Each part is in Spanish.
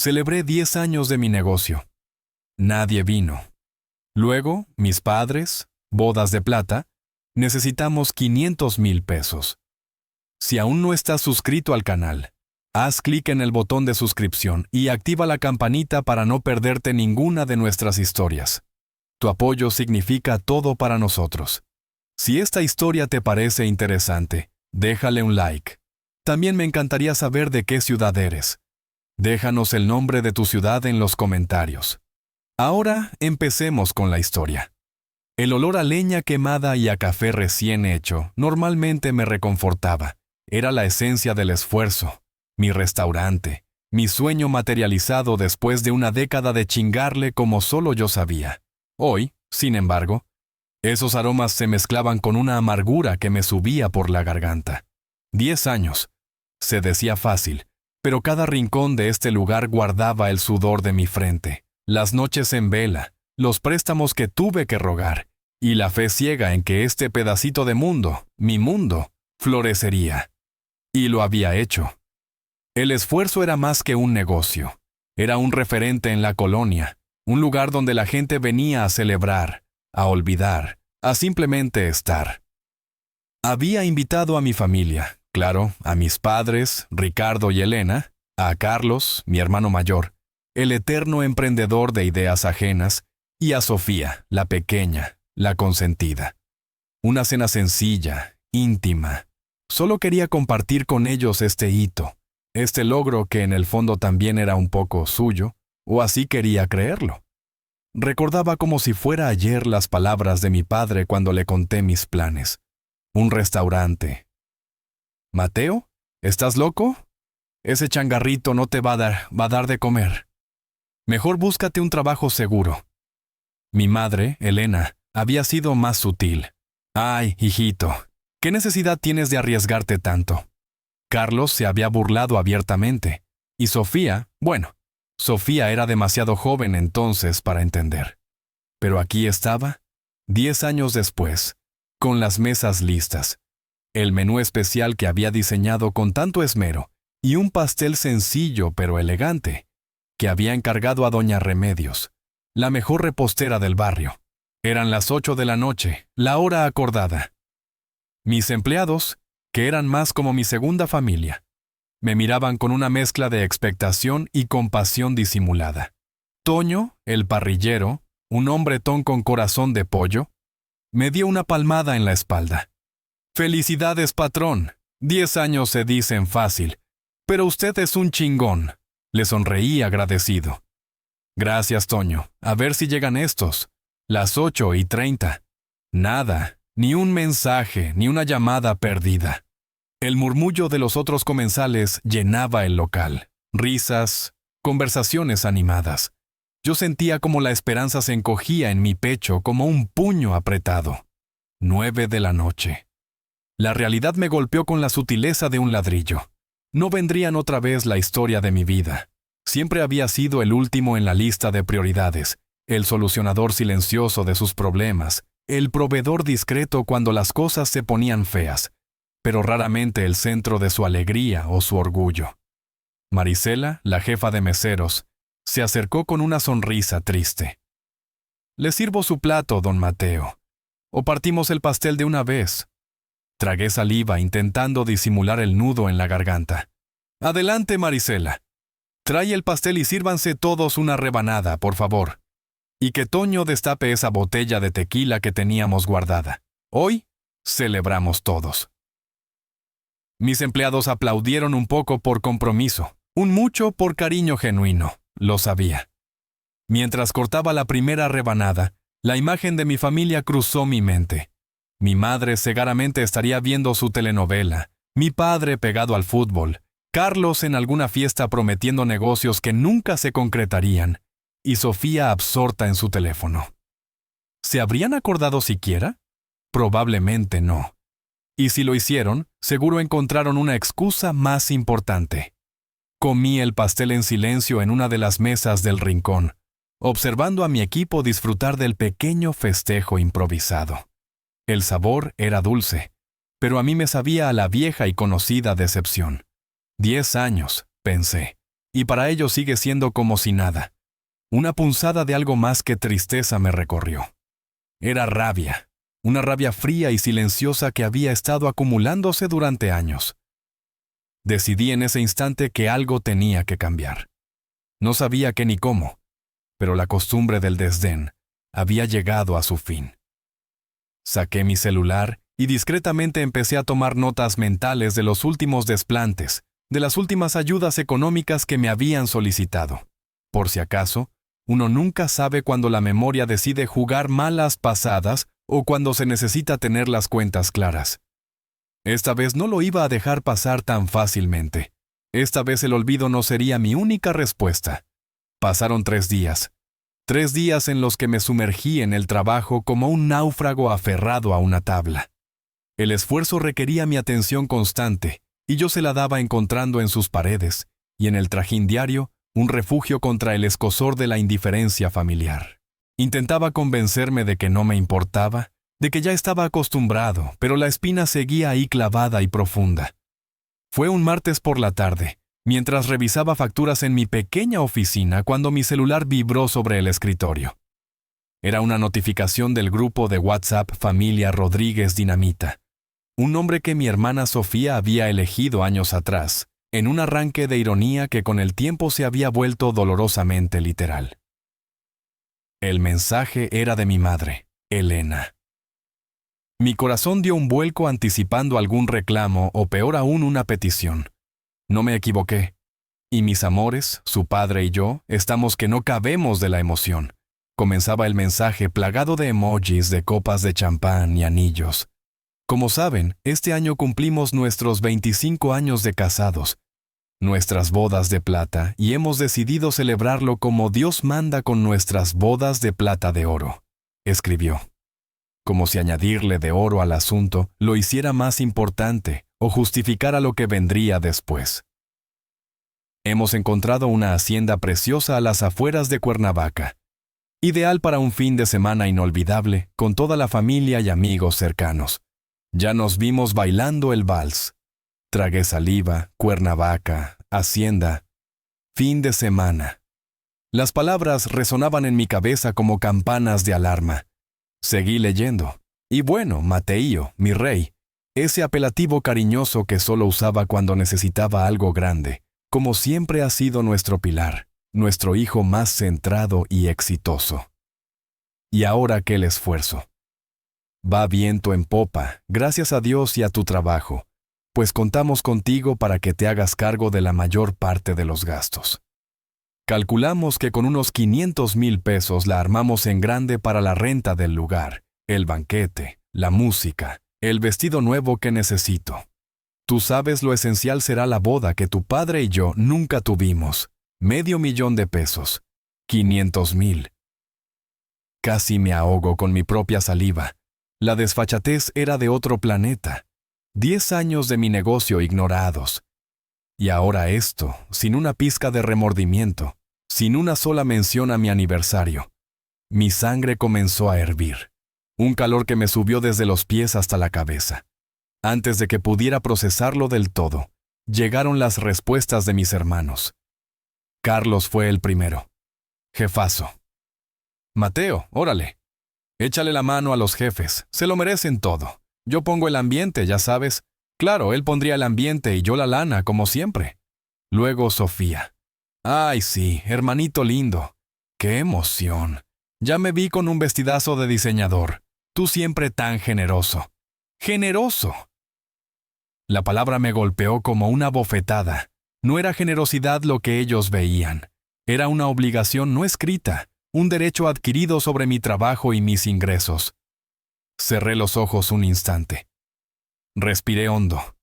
Celebré 10 años de mi negocio. Nadie vino. Luego, mis padres, bodas de plata, necesitamos 500,000 pesos. Si aún no estás suscrito al canal, haz clic en el botón de suscripción y activa la campanita para no perderte ninguna de nuestras historias. Tu apoyo significa todo para nosotros. Si esta historia te parece interesante, déjale un like. También me encantaría saber de qué ciudad eres. Déjanos el nombre de tu ciudad en los comentarios. Ahora empecemos con la historia. El olor a leña quemada y a café recién hecho normalmente me reconfortaba. Era la esencia del esfuerzo, mi restaurante, mi sueño materializado después de una década de chingarle como solo yo sabía. Hoy, sin embargo, esos aromas se mezclaban con una amargura que me subía por la garganta. 10 años. Se decía fácil, pero cada rincón de este lugar guardaba el sudor de mi frente, las noches en vela, los préstamos que tuve que rogar, y la fe ciega en que este pedacito de mundo, mi mundo, florecería. Y lo había hecho. El esfuerzo era más que un negocio. Era un referente en la colonia, un lugar donde la gente venía a celebrar, a olvidar, a simplemente estar. Había invitado a mi familia, claro, a mis padres, Ricardo y Elena, a Carlos, mi hermano mayor, el eterno emprendedor de ideas ajenas, y a Sofía, la pequeña, la consentida. Una cena sencilla, íntima. Solo quería compartir con ellos este hito, este logro que en el fondo también era un poco suyo, o así quería creerlo. Recordaba como si fuera ayer las palabras de mi padre cuando le conté mis planes. Un restaurante. «Mateo, ¿estás loco? Ese changarrito no te va a dar de comer. Mejor búscate un trabajo seguro». Mi madre, Elena, había sido más sutil. «Ay, hijito, ¿qué necesidad tienes de arriesgarte tanto?» Carlos se había burlado abiertamente. Y Sofía, bueno, Sofía era demasiado joven entonces para entender. Pero aquí estaba, 10 años después, con las mesas listas, el menú especial que había diseñado con tanto esmero y un pastel sencillo pero elegante, que había encargado a doña Remedios, la mejor repostera del barrio. Eran las 8 de la noche, la hora acordada. Mis empleados, que eran más como mi segunda familia, me miraban con una mezcla de expectación y compasión disimulada. Toño, el parrillero, un hombretón con corazón de pollo, me dio una palmada en la espalda. «Felicidades, patrón. 10 años se dicen fácil, pero usted es un chingón», le sonreí agradecido. «Gracias, Toño. A ver si llegan estos. Las 8:30. Nada, ni un mensaje, ni una llamada perdida». El murmullo de los otros comensales llenaba el local. Risas, conversaciones animadas. Yo sentía como la esperanza se encogía en mi pecho como un puño apretado. 9 de la noche. La realidad me golpeó con la sutileza de un ladrillo. No vendrían otra vez la historia de mi vida. Siempre había sido el último en la lista de prioridades, el solucionador silencioso de sus problemas, el proveedor discreto cuando las cosas se ponían feas, pero raramente el centro de su alegría o su orgullo. Marisela, la jefa de meseros, se acercó con una sonrisa triste. «Le sirvo su plato, don Mateo. O partimos el pastel de una vez». Tragué saliva intentando disimular el nudo en la garganta. «Adelante, Marisela. Trae el pastel y sírvanse todos una rebanada, por favor. Y que Toño destape esa botella de tequila que teníamos guardada. Hoy celebramos todos». Mis empleados aplaudieron un poco por compromiso, un mucho por cariño genuino, lo sabía. Mientras cortaba la primera rebanada, la imagen de mi familia cruzó mi mente. Mi madre cegaramente estaría viendo su telenovela, mi padre pegado al fútbol, Carlos en alguna fiesta prometiendo negocios que nunca se concretarían, y Sofía absorta en su teléfono. ¿Se habrían acordado siquiera? Probablemente no. Y si lo hicieron, seguro encontraron una excusa más importante. Comí el pastel en silencio en una de las mesas del rincón, observando a mi equipo disfrutar del pequeño festejo improvisado. El sabor era dulce, pero a mí me sabía a la vieja y conocida decepción. 10 años, pensé. y para ellos sigue siendo como si nada. Una punzada de algo más que tristeza me recorrió. Era rabia, una rabia fría y silenciosa que había estado acumulándose durante años. Decidí en ese instante que algo tenía que cambiar. No sabía qué ni cómo, pero la costumbre del desdén había llegado a su fin. Saqué mi celular y discretamente empecé a tomar notas mentales de los últimos desplantes, de las últimas ayudas económicas que me habían solicitado. Por si acaso, uno nunca sabe cuando la memoria decide jugar malas pasadas o cuando se necesita tener las cuentas claras. Esta vez no lo iba a dejar pasar tan fácilmente. Esta vez el olvido no sería mi única respuesta. Pasaron 3 días. 3 días en los que me sumergí en el trabajo como un náufrago aferrado a una tabla. El esfuerzo requería mi atención constante, y yo se la daba encontrando en sus paredes, y en el trajín diario, un refugio contra el escozor de la indiferencia familiar. Intentaba convencerme de que no me importaba, de que ya estaba acostumbrado, pero la espina seguía ahí clavada y profunda. Fue un martes por la tarde, mientras revisaba facturas en mi pequeña oficina, cuando mi celular vibró sobre el escritorio. Era una notificación del grupo de WhatsApp Familia Rodríguez Dinamita, un nombre que mi hermana Sofía había elegido años atrás, en un arranque de ironía que con el tiempo se había vuelto dolorosamente literal. El mensaje era de mi madre, Elena. Mi corazón dio un vuelco anticipando algún reclamo o peor aún una petición. No me equivoqué. Y mis amores, su padre y yo, estamos que no cabemos de la emoción. Comenzaba el mensaje plagado de emojis de copas de champán y anillos. Como saben, este año cumplimos nuestros 25 años de casados, nuestras bodas de plata, y hemos decidido celebrarlo como Dios manda con nuestras bodas de plata de oro, escribió. Como si añadirle de oro al asunto lo hiciera más importante o justificara lo que vendría después. Hemos encontrado una hacienda preciosa a las afueras de Cuernavaca, ideal para un fin de semana inolvidable con toda la familia y amigos cercanos. Ya nos vimos bailando el vals. Tragué saliva, Cuernavaca, hacienda, fin de semana. Las palabras resonaban en mi cabeza como campanas de alarma. Seguí leyendo. Y bueno, Mateío, mi rey, ese apelativo cariñoso que solo usaba cuando necesitaba algo grande, como siempre ha sido nuestro pilar, nuestro hijo más centrado y exitoso. Y ahora aquel esfuerzo. Va viento en popa, gracias a Dios y a tu trabajo, pues contamos contigo para que te hagas cargo de la mayor parte de los gastos. Calculamos que con unos 500,000 pesos la armamos en grande para la renta del lugar, el banquete, la música, el vestido nuevo que necesito. Tú sabes lo esencial será la boda que tu padre y yo nunca tuvimos. $500,000. 500,000. Casi me ahogo con mi propia saliva. La desfachatez era de otro planeta. 10 años de mi negocio ignorados. Y ahora esto, sin una pizca de remordimiento, sin una sola mención a mi aniversario. Mi sangre comenzó a hervir. Un calor que me subió desde los pies hasta la cabeza. Antes de que pudiera procesarlo del todo, llegaron las respuestas de mis hermanos. Carlos fue el primero. Jefazo. Mateo, órale. Échale la mano a los jefes, se lo merecen todo. Yo pongo el ambiente, ya sabes. Claro, él pondría el ambiente y yo la lana, como siempre. Luego Sofía. Ay, sí, hermanito lindo. ¡Qué emoción! Ya me vi con un vestidazo de diseñador. Tú siempre tan generoso. ¡Generoso! La palabra me golpeó como una bofetada. No era generosidad lo que ellos veían. Era una obligación no escrita, un derecho adquirido sobre mi trabajo y mis ingresos. Cerré los ojos un instante. Respiré hondo.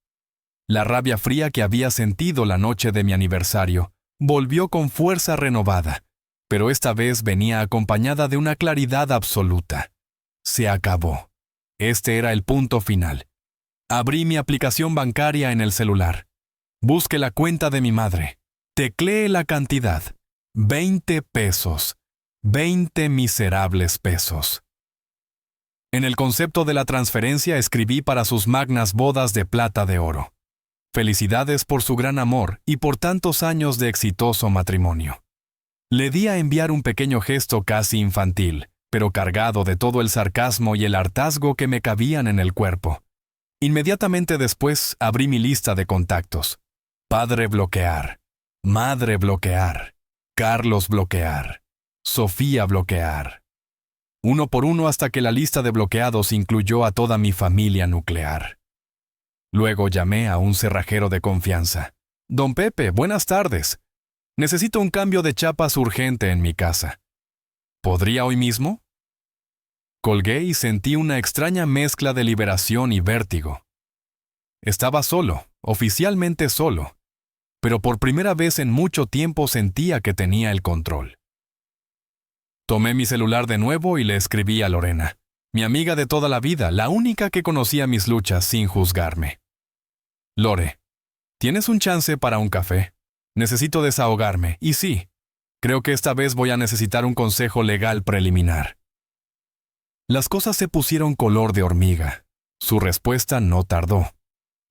La rabia fría que había sentido la noche de mi aniversario volvió con fuerza renovada, pero esta vez venía acompañada de una claridad absoluta. Se acabó. Este era el punto final. Abrí mi aplicación bancaria en el celular. Busqué la cuenta de mi madre. Tecleé la cantidad. 20 pesos. 20 miserables pesos. En el concepto de la transferencia escribí para sus magnas bodas de plata de oro. Felicidades por su gran amor y por tantos años de exitoso matrimonio. Le di a enviar un pequeño gesto casi infantil, pero cargado de todo el sarcasmo y el hartazgo que me cabían en el cuerpo. Inmediatamente después abrí mi lista de contactos. Padre bloquear, madre bloquear, Carlos bloquear, Sofía bloquear. Uno por uno hasta que la lista de bloqueados incluyó a toda mi familia nuclear. Luego llamé a un cerrajero de confianza. Don Pepe, buenas tardes. Necesito un cambio de chapas urgente en mi casa. ¿Podría hoy mismo? Colgué y sentí una extraña mezcla de liberación y vértigo. Estaba solo, oficialmente solo, pero por primera vez en mucho tiempo sentía que tenía el control. Tomé mi celular de nuevo y le escribí a Lorena, mi amiga de toda la vida, la única que conocía mis luchas sin juzgarme. Lore, ¿tienes un chance para un café? Necesito desahogarme, y sí, creo que esta vez voy a necesitar un consejo legal preliminar. Las cosas se pusieron color de hormiga. Su respuesta no tardó.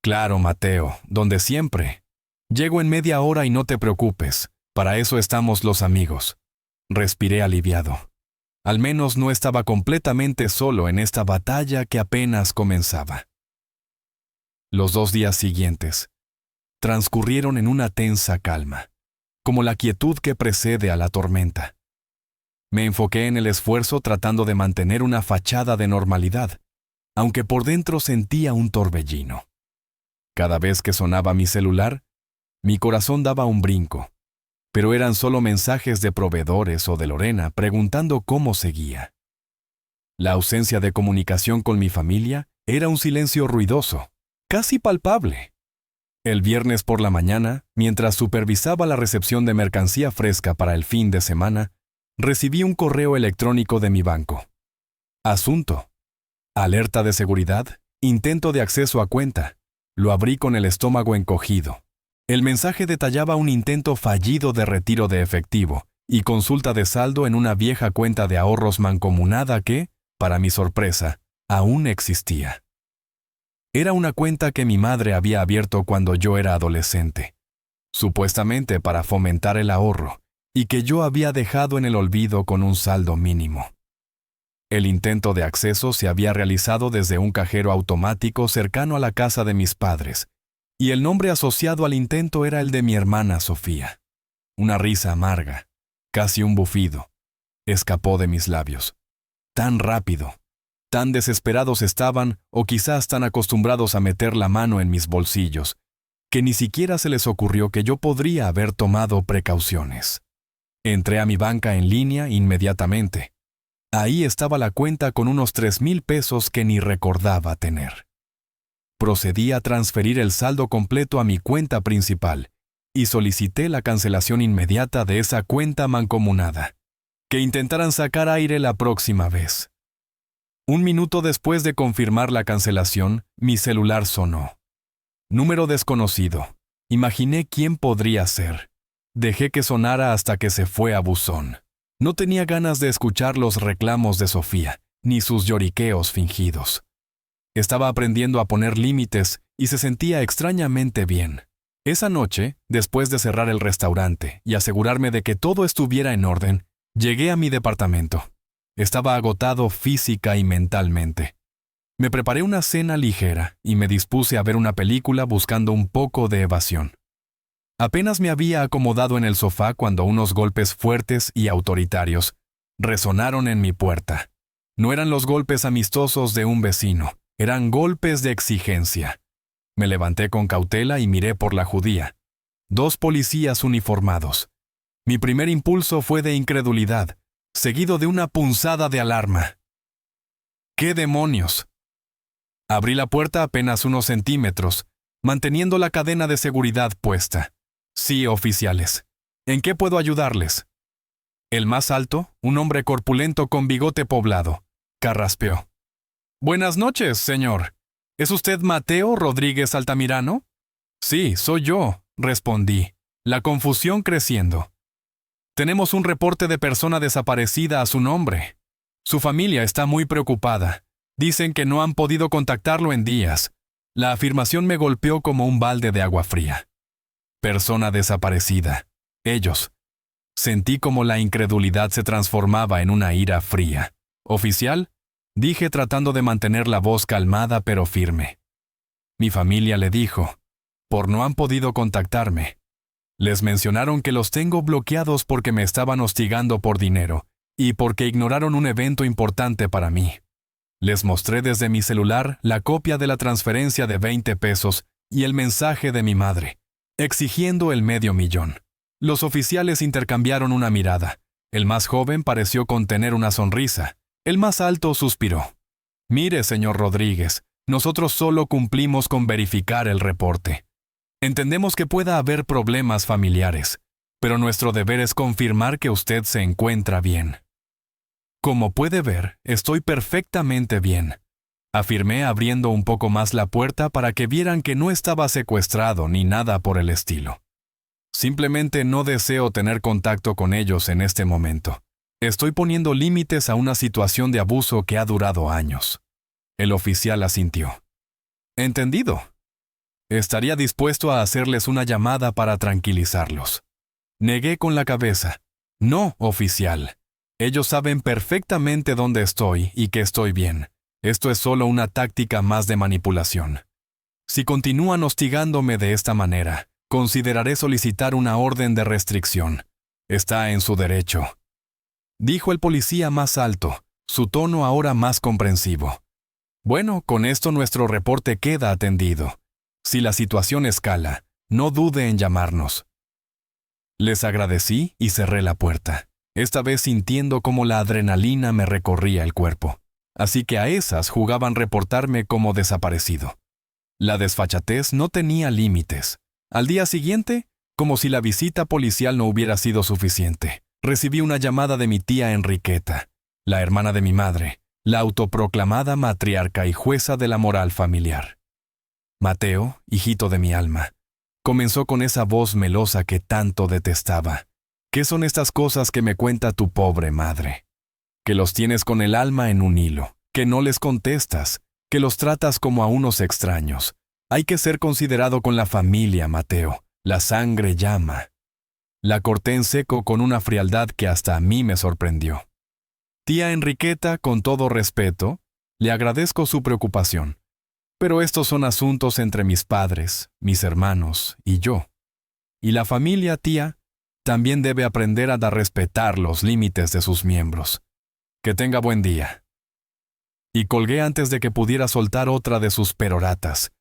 Claro, Mateo, donde siempre. Llego en media hora y no te preocupes, para eso estamos los amigos. Respiré aliviado. Al menos no estaba completamente solo en esta batalla que apenas comenzaba. Los 2 días siguientes transcurrieron en una tensa calma, como la quietud que precede a la tormenta. Me enfoqué en el esfuerzo tratando de mantener una fachada de normalidad, aunque por dentro sentía un torbellino. Cada vez que sonaba mi celular, mi corazón daba un brinco, pero eran solo mensajes de proveedores o de Lorena preguntando cómo seguía. La ausencia de comunicación con mi familia era un silencio ruidoso, casi palpable. El viernes por la mañana, mientras supervisaba la recepción de mercancía fresca para el fin de semana, recibí un correo electrónico de mi banco. Asunto: alerta de seguridad, intento de acceso a cuenta. Lo abrí con el estómago encogido. El mensaje detallaba un intento fallido de retiro de efectivo y consulta de saldo en una vieja cuenta de ahorros mancomunada que, para mi sorpresa, aún existía. Era una cuenta que mi madre había abierto cuando yo era adolescente, supuestamente para fomentar el ahorro, y que yo había dejado en el olvido con un saldo mínimo. El intento de acceso se había realizado desde un cajero automático cercano a la casa de mis padres, y el nombre asociado al intento era el de mi hermana Sofía. Una risa amarga, casi un bufido, escapó de mis labios. Tan rápido, tan desesperados estaban, o quizás tan acostumbrados a meter la mano en mis bolsillos, que ni siquiera se les ocurrió que yo podría haber tomado precauciones. Entré a mi banca en línea inmediatamente. Ahí estaba la cuenta con unos 3,000 pesos que ni recordaba tener. Procedí a transferir el saldo completo a mi cuenta principal y solicité la cancelación inmediata de esa cuenta mancomunada. Que intentaran sacar aire la próxima vez. 1 minuto después de confirmar la cancelación, mi celular sonó. Número desconocido. Imaginé quién podría ser. Dejé que sonara hasta que se fue a buzón. No tenía ganas de escuchar los reclamos de Sofía, ni sus lloriqueos fingidos. Estaba aprendiendo a poner límites y se sentía extrañamente bien. Esa noche, después de cerrar el restaurante y asegurarme de que todo estuviera en orden, llegué a mi departamento. Estaba agotado física y mentalmente. Me preparé una cena ligera y me dispuse a ver una película buscando un poco de evasión. Apenas me había acomodado en el sofá cuando unos golpes fuertes y autoritarios resonaron en mi puerta. No eran los golpes amistosos de un vecino, eran golpes de exigencia. Me levanté con cautela y miré por la judía. 2 policías uniformados. Mi primer impulso fue de incredulidad, seguido de una punzada de alarma. ¡Qué demonios! Abrí la puerta apenas unos centímetros, manteniendo la cadena de seguridad puesta. Sí, oficiales. ¿En qué puedo ayudarles? El más alto, un hombre corpulento con bigote poblado, carraspeó. Buenas noches, señor. ¿Es usted Mateo Rodríguez Altamirano? Sí, soy yo, respondí, la confusión creciendo. Tenemos un reporte de persona desaparecida a su nombre. Su familia está muy preocupada. Dicen que no han podido contactarlo en días. La afirmación me golpeó como un balde de agua fría. Persona desaparecida. Ellos. Sentí como la incredulidad se transformaba en una ira fría. ¿Oficial? Dije tratando de mantener la voz calmada pero firme. Mi familia le dijo, por no han podido contactarme. Les mencionaron que los tengo bloqueados porque me estaban hostigando por dinero y porque ignoraron un evento importante para mí. Les mostré desde mi celular la copia de la transferencia de 20 pesos y el mensaje de mi madre, exigiendo el $500,000. Los oficiales intercambiaron una mirada. El más joven pareció contener una sonrisa. El más alto suspiró. Mire, señor Rodríguez, nosotros solo cumplimos con verificar el reporte. Entendemos que pueda haber problemas familiares, pero nuestro deber es confirmar que usted se encuentra bien. Como puede ver, estoy perfectamente bien, afirmé abriendo un poco más la puerta para que vieran que no estaba secuestrado ni nada por el estilo. Simplemente no deseo tener contacto con ellos en este momento. Estoy poniendo límites a una situación de abuso que ha durado años. El oficial asintió. Entendido. Estaría dispuesto a hacerles una llamada para tranquilizarlos. Negué con la cabeza. No, oficial. Ellos saben perfectamente dónde estoy y que estoy bien. Esto es solo una táctica más de manipulación. Si continúan hostigándome de esta manera, consideraré solicitar una orden de restricción. Está en su derecho. Dijo el policía más alto, su tono ahora más comprensivo. Bueno, con esto nuestro reporte queda atendido. Si la situación escala, no dude en llamarnos. Les agradecí y cerré la puerta, esta vez sintiendo como la adrenalina me recorría el cuerpo. Así que a esas jugaban reportarme como desaparecido. La desfachatez no tenía límites. Al día siguiente, como si la visita policial no hubiera sido suficiente, recibí una llamada de mi tía Enriqueta, la hermana de mi madre, la autoproclamada matriarca y jueza de la moral familiar. Mateo, hijito de mi alma, comenzó con esa voz melosa que tanto detestaba. ¿Qué son estas cosas que me cuenta tu pobre madre? Que los tienes con el alma en un hilo, que no les contestas, que los tratas como a unos extraños. Hay que ser considerado con la familia, Mateo. La sangre llama. La corté en seco con una frialdad que hasta a mí me sorprendió. Tía Enriqueta, con todo respeto, le agradezco su preocupación. Pero estos son asuntos entre mis padres, mis hermanos y yo. Y la familia, tía, también debe aprender a respetar los límites de sus miembros. Que tenga buen día. Y colgué antes de que pudiera soltar otra de sus peroratas.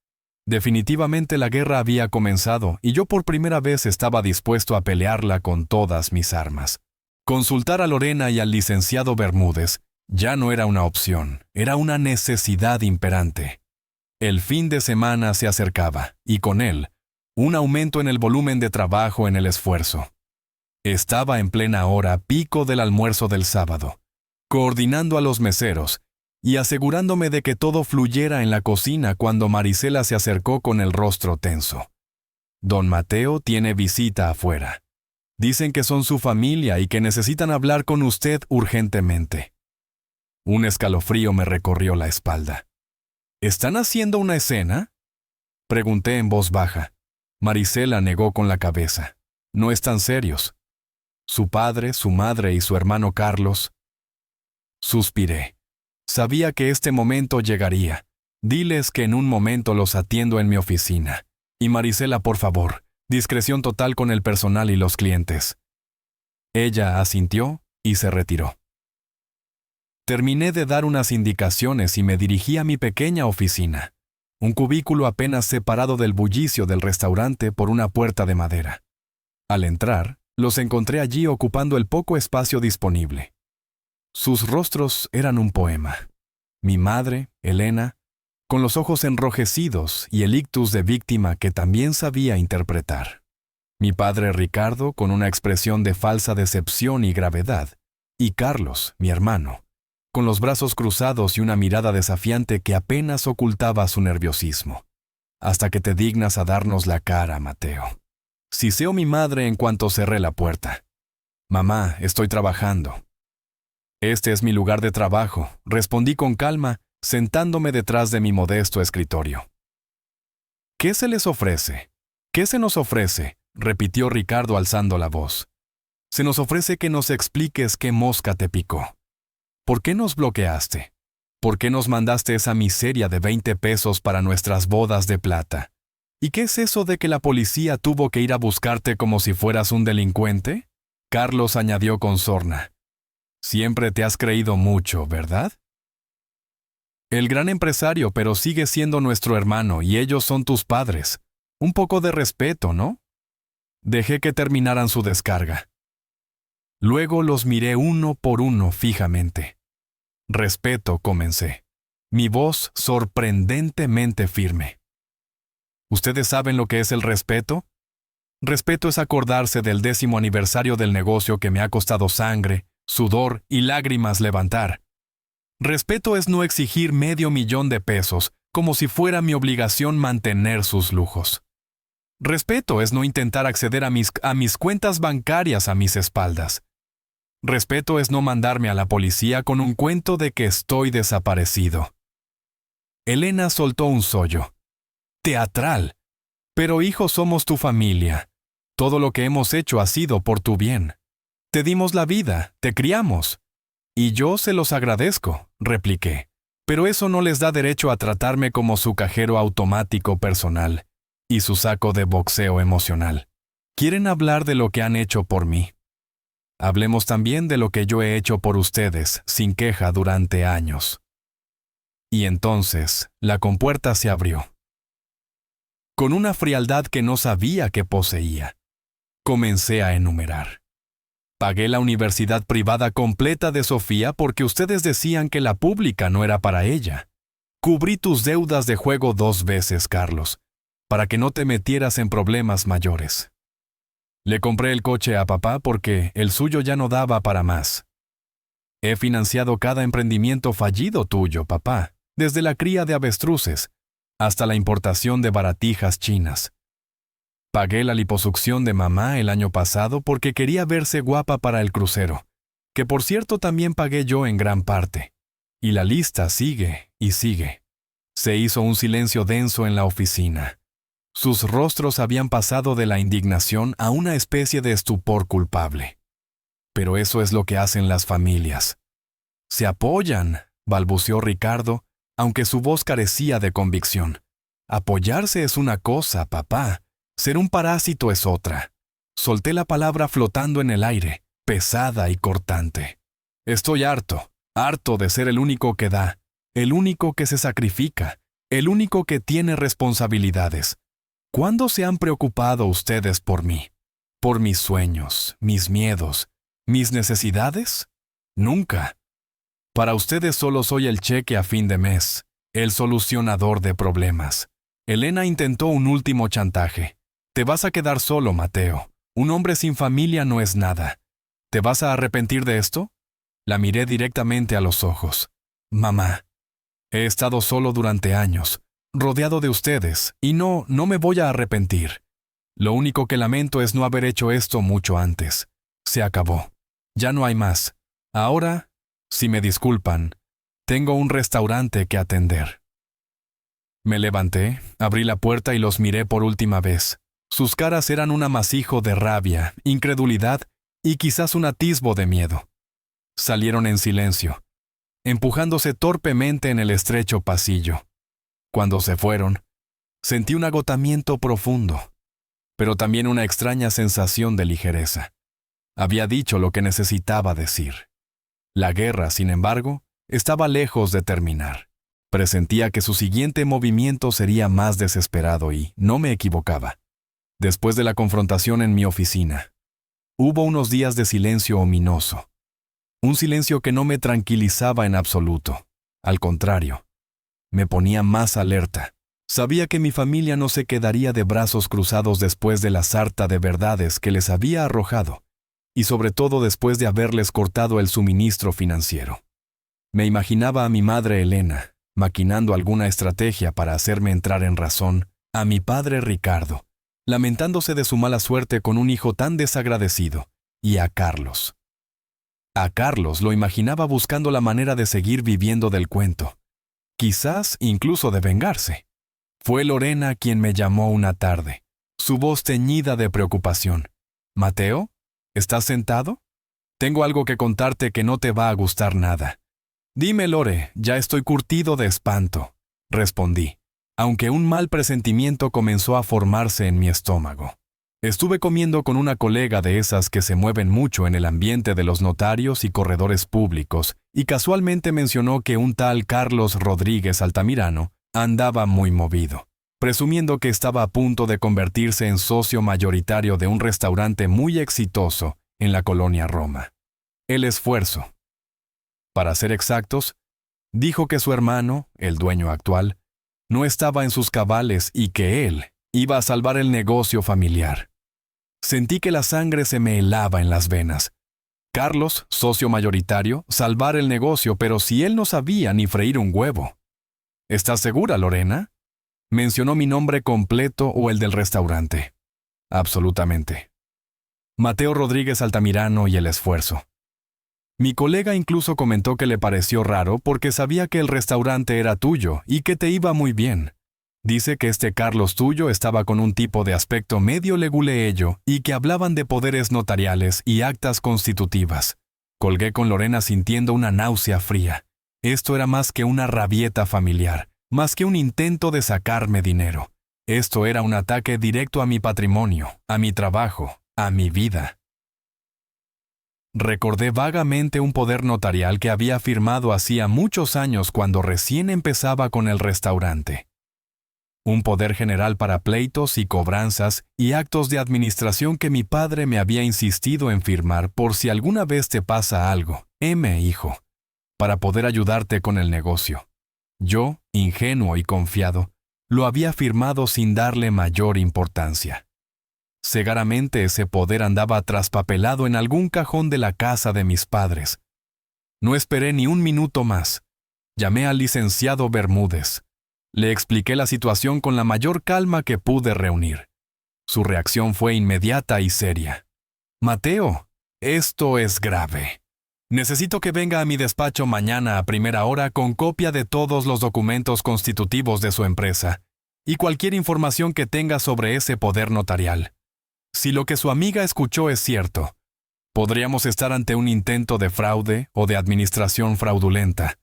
Definitivamente la guerra había comenzado y yo por primera vez estaba dispuesto a pelearla con todas mis armas. Consultar a Lorena y al licenciado Bermúdez ya no era una opción, era una necesidad imperante. El fin de semana se acercaba, y con él, un aumento en el volumen de trabajo en el esfuerzo. Estaba en plena hora pico del almuerzo del sábado, coordinando a los meseros y asegurándome de que todo fluyera en la cocina cuando Marisela se acercó con el rostro tenso. Don Mateo tiene visita afuera. Dicen que son su familia y que necesitan hablar con usted urgentemente. Un escalofrío me recorrió la espalda. ¿Están haciendo una escena? Pregunté en voz baja. Marisela negó con la cabeza. No están serios. Su padre, su madre y su hermano Carlos. Suspiré. Sabía que este momento llegaría. Diles que en un momento los atiendo en mi oficina. Y Marisela, por favor, discreción total con el personal y los clientes. Ella asintió y se retiró. Terminé de dar unas indicaciones y me dirigí a mi pequeña oficina, un cubículo apenas separado del bullicio del restaurante por una puerta de madera. Al entrar, los encontré allí ocupando el poco espacio disponible. Sus rostros eran un poema. Mi madre, Elena, con los ojos enrojecidos y el ictus de víctima que también sabía interpretar. Mi padre Ricardo, con una expresión de falsa decepción y gravedad. Y Carlos, mi hermano, con los brazos cruzados y una mirada desafiante que apenas ocultaba su nerviosismo. Hasta que te dignas a darnos la cara, Mateo. Siseó mi madre en cuanto cerré la puerta. Mamá, estoy trabajando. Este es mi lugar de trabajo, respondí con calma, sentándome detrás de mi modesto escritorio. ¿Qué se les ofrece? ¿Qué se nos ofrece?, repitió Ricardo alzando la voz. Se nos ofrece que nos expliques qué mosca te picó. ¿Por qué nos bloqueaste? ¿Por qué nos mandaste esa miseria de 20 pesos para nuestras bodas de plata? ¿Y qué es eso de que la policía tuvo que ir a buscarte como si fueras un delincuente? Carlos añadió con sorna. Siempre te has creído mucho, ¿verdad? El gran empresario, pero sigue siendo nuestro hermano y ellos son tus padres. Un poco de respeto, ¿no? Dejé que terminaran su descarga. Luego los miré uno por uno fijamente. Respeto, comencé. Mi voz sorprendentemente firme. ¿Ustedes saben lo que es el respeto? Respeto es acordarse del 10º aniversario del negocio que me ha costado sangre, sudor y lágrimas levantar. Respeto es no exigir $500,000 como si fuera mi obligación mantener sus lujos. Respeto es no intentar acceder a mis cuentas bancarias a mis espaldas. Respeto es no mandarme a la policía con un cuento de que estoy desaparecido. Elena soltó un sollo. Teatral. Pero hijo, somos tu familia. Todo lo que hemos hecho ha sido por tu bien. Te dimos la vida, te criamos. Y yo se los agradezco, repliqué. Pero eso no les da derecho a tratarme como su cajero automático personal y su saco de boxeo emocional. ¿Quieren hablar de lo que han hecho por mí? Hablemos también de lo que yo he hecho por ustedes, sin queja durante años. Y entonces, la compuerta se abrió. Con una frialdad que no sabía que poseía, comencé a enumerar. Pagué la universidad privada completa de Sofía porque ustedes decían que la pública no era para ella. Cubrí tus deudas de juego 2 veces, Carlos, para que no te metieras en problemas mayores. Le compré el coche a papá porque el suyo ya no daba para más. He financiado cada emprendimiento fallido tuyo, papá, desde la cría de avestruces hasta la importación de baratijas chinas. Pagué la liposucción de mamá el año pasado porque quería verse guapa para el crucero, que por cierto también pagué yo en gran parte. Y la lista sigue y sigue. Se hizo un silencio denso en la oficina. Sus rostros habían pasado de la indignación a una especie de estupor culpable. Pero eso es lo que hacen las familias. Se apoyan, balbuceó Ricardo, aunque su voz carecía de convicción. Apoyarse es una cosa, papá. Ser un parásito es otra. Solté la palabra flotando en el aire, pesada y cortante. Estoy harto de ser el único que da, el único que se sacrifica, el único que tiene responsabilidades. ¿Cuándo se han preocupado ustedes por mí? ¿Por mis sueños, mis miedos, mis necesidades? Nunca. Para ustedes solo soy el cheque a fin de mes, el solucionador de problemas. Elena intentó un último chantaje. Te vas a quedar solo, Mateo. Un hombre sin familia no es nada. ¿Te vas a arrepentir de esto? La miré directamente a los ojos. Mamá, he estado solo durante años, rodeado de ustedes, y no me voy a arrepentir. Lo único que lamento es no haber hecho esto mucho antes. Se acabó. Ya no hay más. Ahora, si me disculpan, tengo un restaurante que atender. Me levanté, abrí la puerta y los miré por última vez. Sus caras eran un amasijo de rabia, incredulidad y quizás un atisbo de miedo. Salieron en silencio, empujándose torpemente en el estrecho pasillo. Cuando se fueron, sentí un agotamiento profundo, pero también una extraña sensación de ligereza. Había dicho lo que necesitaba decir. La guerra, sin embargo, estaba lejos de terminar. Presentía que su siguiente movimiento sería más desesperado y no me equivocaba. Después de la confrontación en mi oficina, hubo unos días de silencio ominoso. Un silencio que no me tranquilizaba en absoluto. Al contrario, me ponía más alerta. Sabía que mi familia no se quedaría de brazos cruzados después de la sarta de verdades que les había arrojado, y sobre todo después de haberles cortado el suministro financiero. Me imaginaba a mi madre Elena, maquinando alguna estrategia para hacerme entrar en razón, a mi padre Ricardo, lamentándose de su mala suerte con un hijo tan desagradecido, y a Carlos. A Carlos lo imaginaba buscando la manera de seguir viviendo del cuento, quizás incluso de vengarse. Fue Lorena quien me llamó una tarde, su voz teñida de preocupación. «Mateo, ¿estás sentado? Tengo algo que contarte que no te va a gustar nada». «Dime, Lore, ya estoy curtido de espanto», respondí, aunque un mal presentimiento comenzó a formarse en mi estómago. Estuve comiendo con una colega de esas que se mueven mucho en el ambiente de los notarios y corredores públicos, y casualmente mencionó que un tal Carlos Rodríguez Altamirano andaba muy movido, presumiendo que estaba a punto de convertirse en socio mayoritario de un restaurante muy exitoso en la colonia Roma. El Esfuerzo. Para ser exactos, dijo que su hermano, el dueño actual, no estaba en sus cabales y que él iba a salvar el negocio familiar. Sentí que la sangre se me helaba en las venas. Carlos, socio mayoritario, salvar el negocio, pero si él no sabía ni freír un huevo. ¿Estás segura, Lorena? ¿Mencionó mi nombre completo o el del restaurante? Absolutamente. Mateo Rodríguez Altamirano y El Esfuerzo. Mi colega incluso comentó que le pareció raro porque sabía que el restaurante era tuyo y que te iba muy bien. Dice que este Carlos tuyo estaba con un tipo de aspecto medio leguleello y que hablaban de poderes notariales y actas constitutivas. Colgué con Lorena sintiendo una náusea fría. Esto era más que una rabieta familiar, más que un intento de sacarme dinero. Esto era un ataque directo a mi patrimonio, a mi trabajo, a mi vida. Recordé vagamente un poder notarial que había firmado hacía muchos años cuando recién empezaba con el restaurante. Un poder general para pleitos y cobranzas y actos de administración que mi padre me había insistido en firmar por si alguna vez te pasa algo, hijo, para poder ayudarte con el negocio. Yo, ingenuo y confiado, lo había firmado sin darle mayor importancia. Cegaramente ese poder andaba traspapelado en algún cajón de la casa de mis padres. No esperé ni un minuto más. Llamé al licenciado Bermúdez. Le expliqué la situación con la mayor calma que pude reunir. Su reacción fue inmediata y seria. «Mateo, esto es grave. Necesito que venga a mi despacho mañana a primera hora con copia de todos los documentos constitutivos de su empresa y cualquier información que tenga sobre ese poder notarial. Si lo que su amiga escuchó es cierto, podríamos estar ante un intento de fraude o de administración fraudulenta.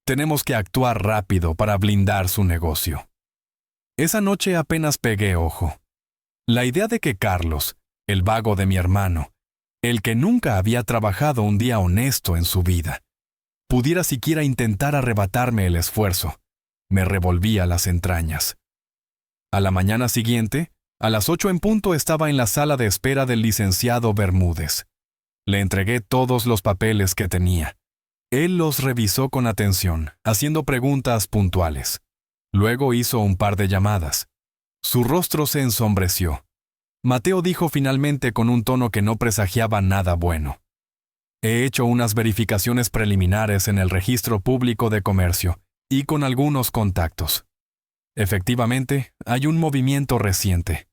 Tenemos que actuar rápido para blindar su negocio». Esa noche apenas pegué ojo. La idea de que Carlos, el vago de mi hermano, el que nunca había trabajado un día honesto en su vida, pudiera siquiera intentar arrebatarme el esfuerzo, me revolvía las entrañas. A la mañana siguiente, a las 8 en punto estaba en la sala de espera del licenciado Bermúdez. Le entregué todos los papeles que tenía. Él los revisó con atención, haciendo preguntas puntuales. Luego hizo un par de llamadas. Su rostro se ensombreció. Mateo dijo finalmente con un tono que no presagiaba nada bueno: «He hecho unas verificaciones preliminares en el Registro Público de Comercio y con algunos contactos. Efectivamente, hay un movimiento reciente.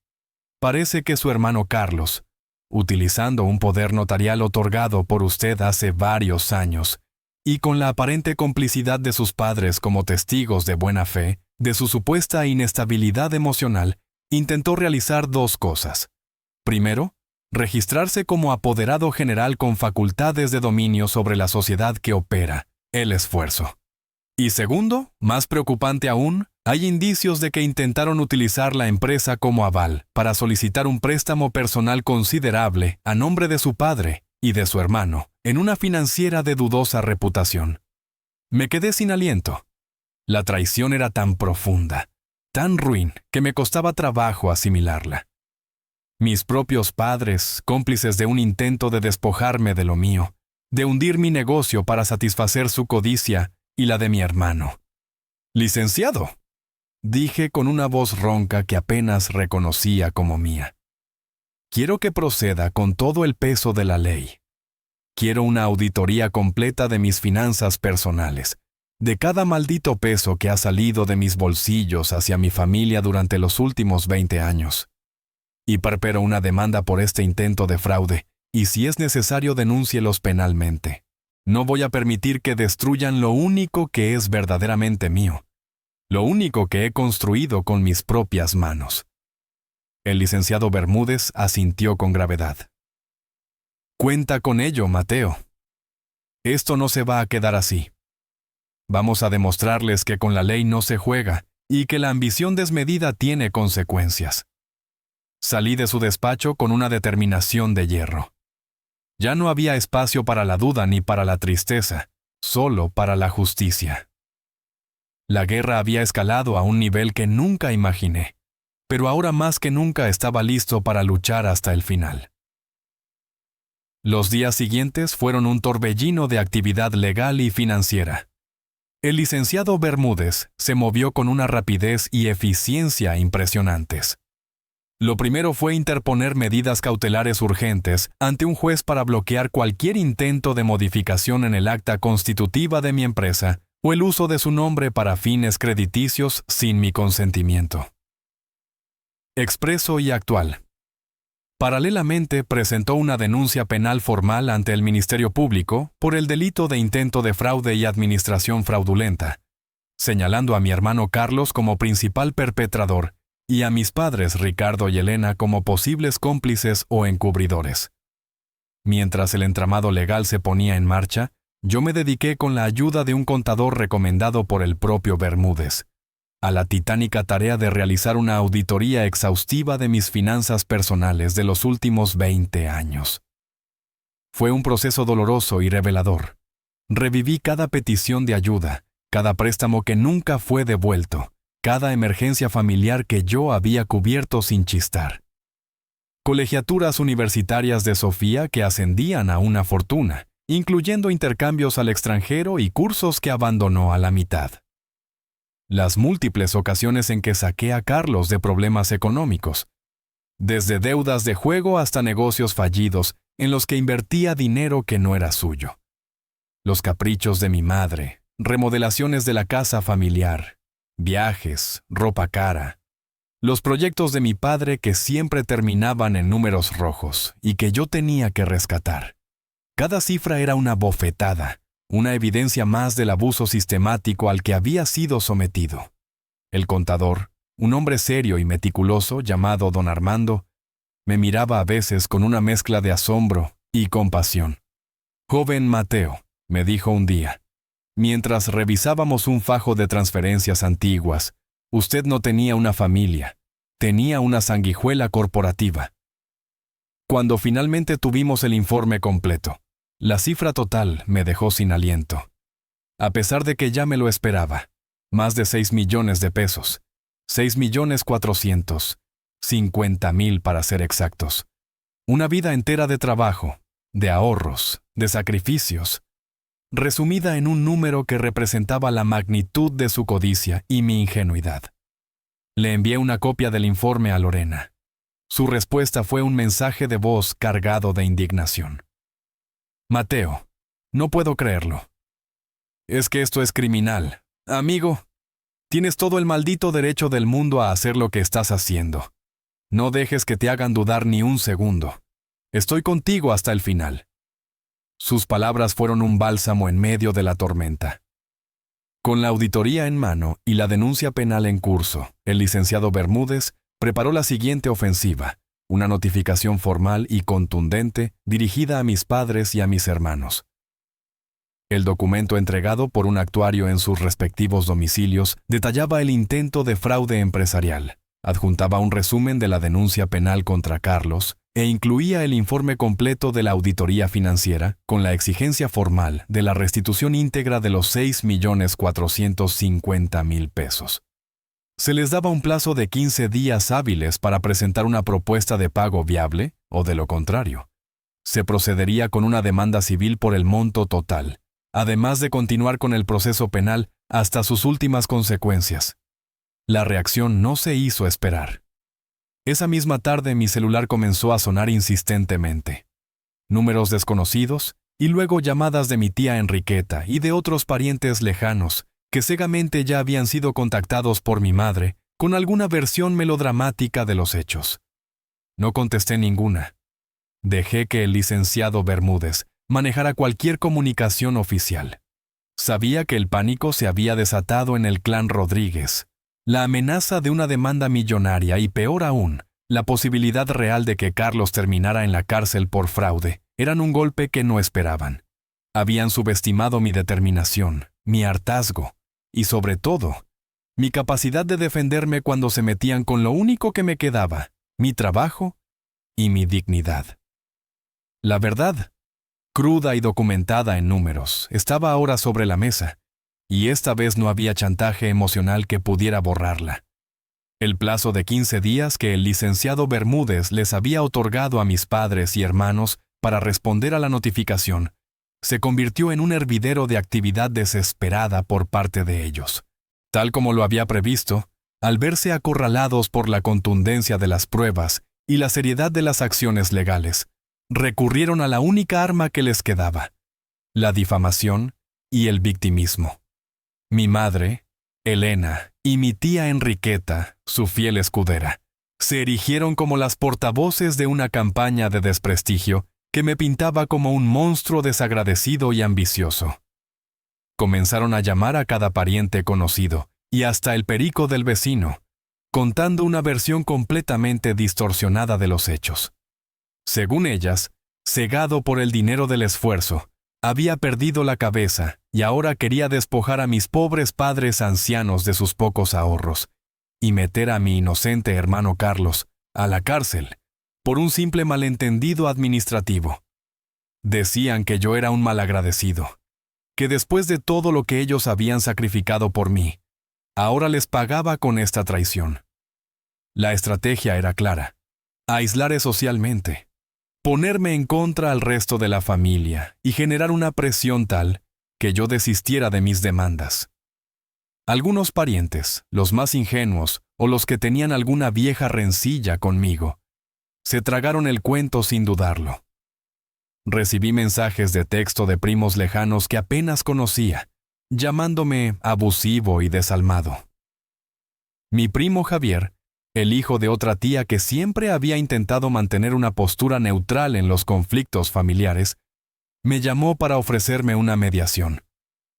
Parece que su hermano Carlos, utilizando un poder notarial otorgado por usted hace varios años, y con la aparente complicidad de sus padres como testigos de buena fe de su supuesta inestabilidad emocional, intentó realizar dos cosas. Primero, registrarse como apoderado general con facultades de dominio sobre la sociedad que opera, El Esfuerzo. Y segundo, más preocupante aún, hay indicios de que intentaron utilizar la empresa como aval para solicitar un préstamo personal considerable a nombre de su padre y de su hermano, en una financiera de dudosa reputación. Me quedé sin aliento. La traición era tan profunda, tan ruin, que me costaba trabajo asimilarla. Mis propios padres, cómplices de un intento de despojarme de lo mío, de hundir mi negocio para satisfacer su codicia y la de mi hermano. «Licenciado», dije con una voz ronca que apenas reconocía como mía. «Quiero que proceda con todo el peso de la ley. Quiero una auditoría completa de mis finanzas personales, de cada maldito peso que ha salido de mis bolsillos hacia mi familia durante los últimos 20 años. Y preparo una demanda por este intento de fraude, y si es necesario denúncielos penalmente. No voy a permitir que destruyan lo único que es verdaderamente mío. lo único que he construido con mis propias manos. El licenciado Bermúdez asintió con gravedad. Cuenta con ello, Mateo. Esto no se va a quedar así. Vamos a demostrarles que con la ley no se juega y que la ambición desmedida tiene consecuencias. Salí de su despacho con una determinación de hierro. Ya no había espacio para la duda ni para la tristeza, solo para la justicia. La guerra había escalado a un nivel que nunca imaginé, pero ahora más que nunca estaba listo para luchar hasta el final. Los días siguientes fueron un torbellino de actividad legal y financiera. El licenciado Bermúdez se movió con una rapidez y eficiencia impresionantes. Lo primero fue interponer medidas cautelares urgentes ante un juez para bloquear cualquier intento de modificación en el acta constitutiva de mi empresa o el uso de su nombre para fines crediticios sin mi consentimiento. Expreso y actual. Paralelamente, presentó una denuncia penal formal ante el Ministerio Público por el delito de intento de fraude y administración fraudulenta, señalando a mi hermano Carlos como principal perpetrador y a mis padres Ricardo y Elena como posibles cómplices o encubridores. Mientras el entramado legal se ponía en marcha, yo me dediqué con la ayuda de un contador recomendado por el propio Bermúdez a la titánica tarea de realizar una auditoría exhaustiva de mis finanzas personales de los últimos 20 años. Fue un proceso doloroso y revelador. Reviví cada petición de ayuda, cada préstamo que nunca fue devuelto, cada emergencia familiar que yo había cubierto sin chistar. Colegiaturas universitarias de Sofía que ascendían a una fortuna, incluyendo intercambios al extranjero y cursos que abandonó a la mitad. Las múltiples ocasiones en que saqué a Carlos de problemas económicos, desde deudas de juego hasta negocios fallidos en los que invertía dinero que no era suyo. Los caprichos de mi madre, remodelaciones de la casa familiar, viajes, ropa cara, los proyectos de mi padre que siempre terminaban en números rojos y que yo tenía que rescatar. Cada cifra era una bofetada, una evidencia más del abuso sistemático al que había sido sometido. El contador, un hombre serio y meticuloso llamado don Armando, me miraba a veces con una mezcla de asombro y compasión. «Joven Mateo», me dijo un día, mientras revisábamos un fajo de transferencias antiguas, usted no tenía una familia, tenía una sanguijuela corporativa. Cuando finalmente tuvimos el informe completo, la cifra total me dejó sin aliento. A pesar de que ya me lo esperaba, más de 6 millones de pesos, 6.450.000 para ser exactos. Una vida entera de trabajo, de ahorros, de sacrificios, resumida en un número que representaba la magnitud de su codicia y mi ingenuidad. Le envié una copia del informe a Lorena. Su respuesta fue un mensaje de voz cargado de indignación. «Mateo, no puedo creerlo. Es que esto es criminal. Amigo, tienes todo el maldito derecho del mundo a hacer lo que estás haciendo. No dejes que te hagan dudar ni un segundo. Estoy contigo hasta el final». Sus palabras fueron un bálsamo en medio de la tormenta. Con la auditoría en mano y la denuncia penal en curso, el licenciado Bermúdez preparó la siguiente ofensiva, una notificación formal y contundente dirigida a mis padres y a mis hermanos. El documento entregado por un actuario en sus respectivos domicilios detallaba el intento de fraude empresarial, adjuntaba un resumen de la denuncia penal contra Carlos e incluía el informe completo de la auditoría financiera con la exigencia formal de la restitución íntegra de los 6.450.000 pesos. Se les daba un plazo de 15 días hábiles para presentar una propuesta de pago viable, o de lo contrario, se procedería con una demanda civil por el monto total, además de continuar con el proceso penal hasta sus últimas consecuencias. La reacción no se hizo esperar. Esa misma tarde mi celular comenzó a sonar insistentemente. Números desconocidos y luego llamadas de mi tía Enriqueta y de otros parientes lejanos que cegamente ya habían sido contactados por mi madre con alguna versión melodramática de los hechos. No contesté ninguna. Dejé que el licenciado Bermúdez manejara cualquier comunicación oficial. Sabía que el pánico se había desatado en el clan Rodríguez, La amenaza de una demanda millonaria y, peor aún, la posibilidad real de que Carlos terminara en la cárcel por fraude eran un golpe que no esperaban. Habían subestimado mi determinación, mi hartazgo y, sobre todo, mi capacidad de defenderme cuando se metían con lo único que me quedaba, mi trabajo y mi dignidad. La verdad, cruda y documentada en números, estaba ahora sobre la mesa, y esta vez no había chantaje emocional que pudiera borrarla. El plazo de 15 días que el licenciado Bermúdez les había otorgado a mis padres y hermanos para responder a la notificación se convirtió en un hervidero de actividad desesperada por parte de ellos. Tal como lo había previsto, al verse acorralados por la contundencia de las pruebas y la seriedad de las acciones legales, recurrieron a la única arma que les quedaba, la difamación y el victimismo. Mi madre, Elena, y mi tía Enriqueta, su fiel escudera, se erigieron como las portavoces de una campaña de desprestigio que me pintaba como un monstruo desagradecido y ambicioso. Comenzaron a llamar a cada pariente conocido y hasta el perico del vecino, contando una versión completamente distorsionada de los hechos. Según ellas, cegado por el dinero del esfuerzo, había perdido la cabeza y ahora quería despojar a mis pobres padres ancianos de sus pocos ahorros y meter a mi inocente hermano Carlos a la cárcel por un simple malentendido administrativo. Decían que yo era un malagradecido, que después de todo lo que ellos habían sacrificado por mí, ahora les pagaba con esta traición. La estrategia era clara: aislar socialmente, ponerme en contra al resto de la familia y generar una presión tal que yo desistiera de mis demandas. Algunos parientes, los más ingenuos o los que tenían alguna vieja rencilla conmigo, se tragaron el cuento sin dudarlo. Recibí mensajes de texto de primos lejanos que apenas conocía, llamándome abusivo y desalmado. Mi primo Javier, el hijo de otra tía que siempre había intentado mantener una postura neutral en los conflictos familiares, me llamó para ofrecerme una mediación.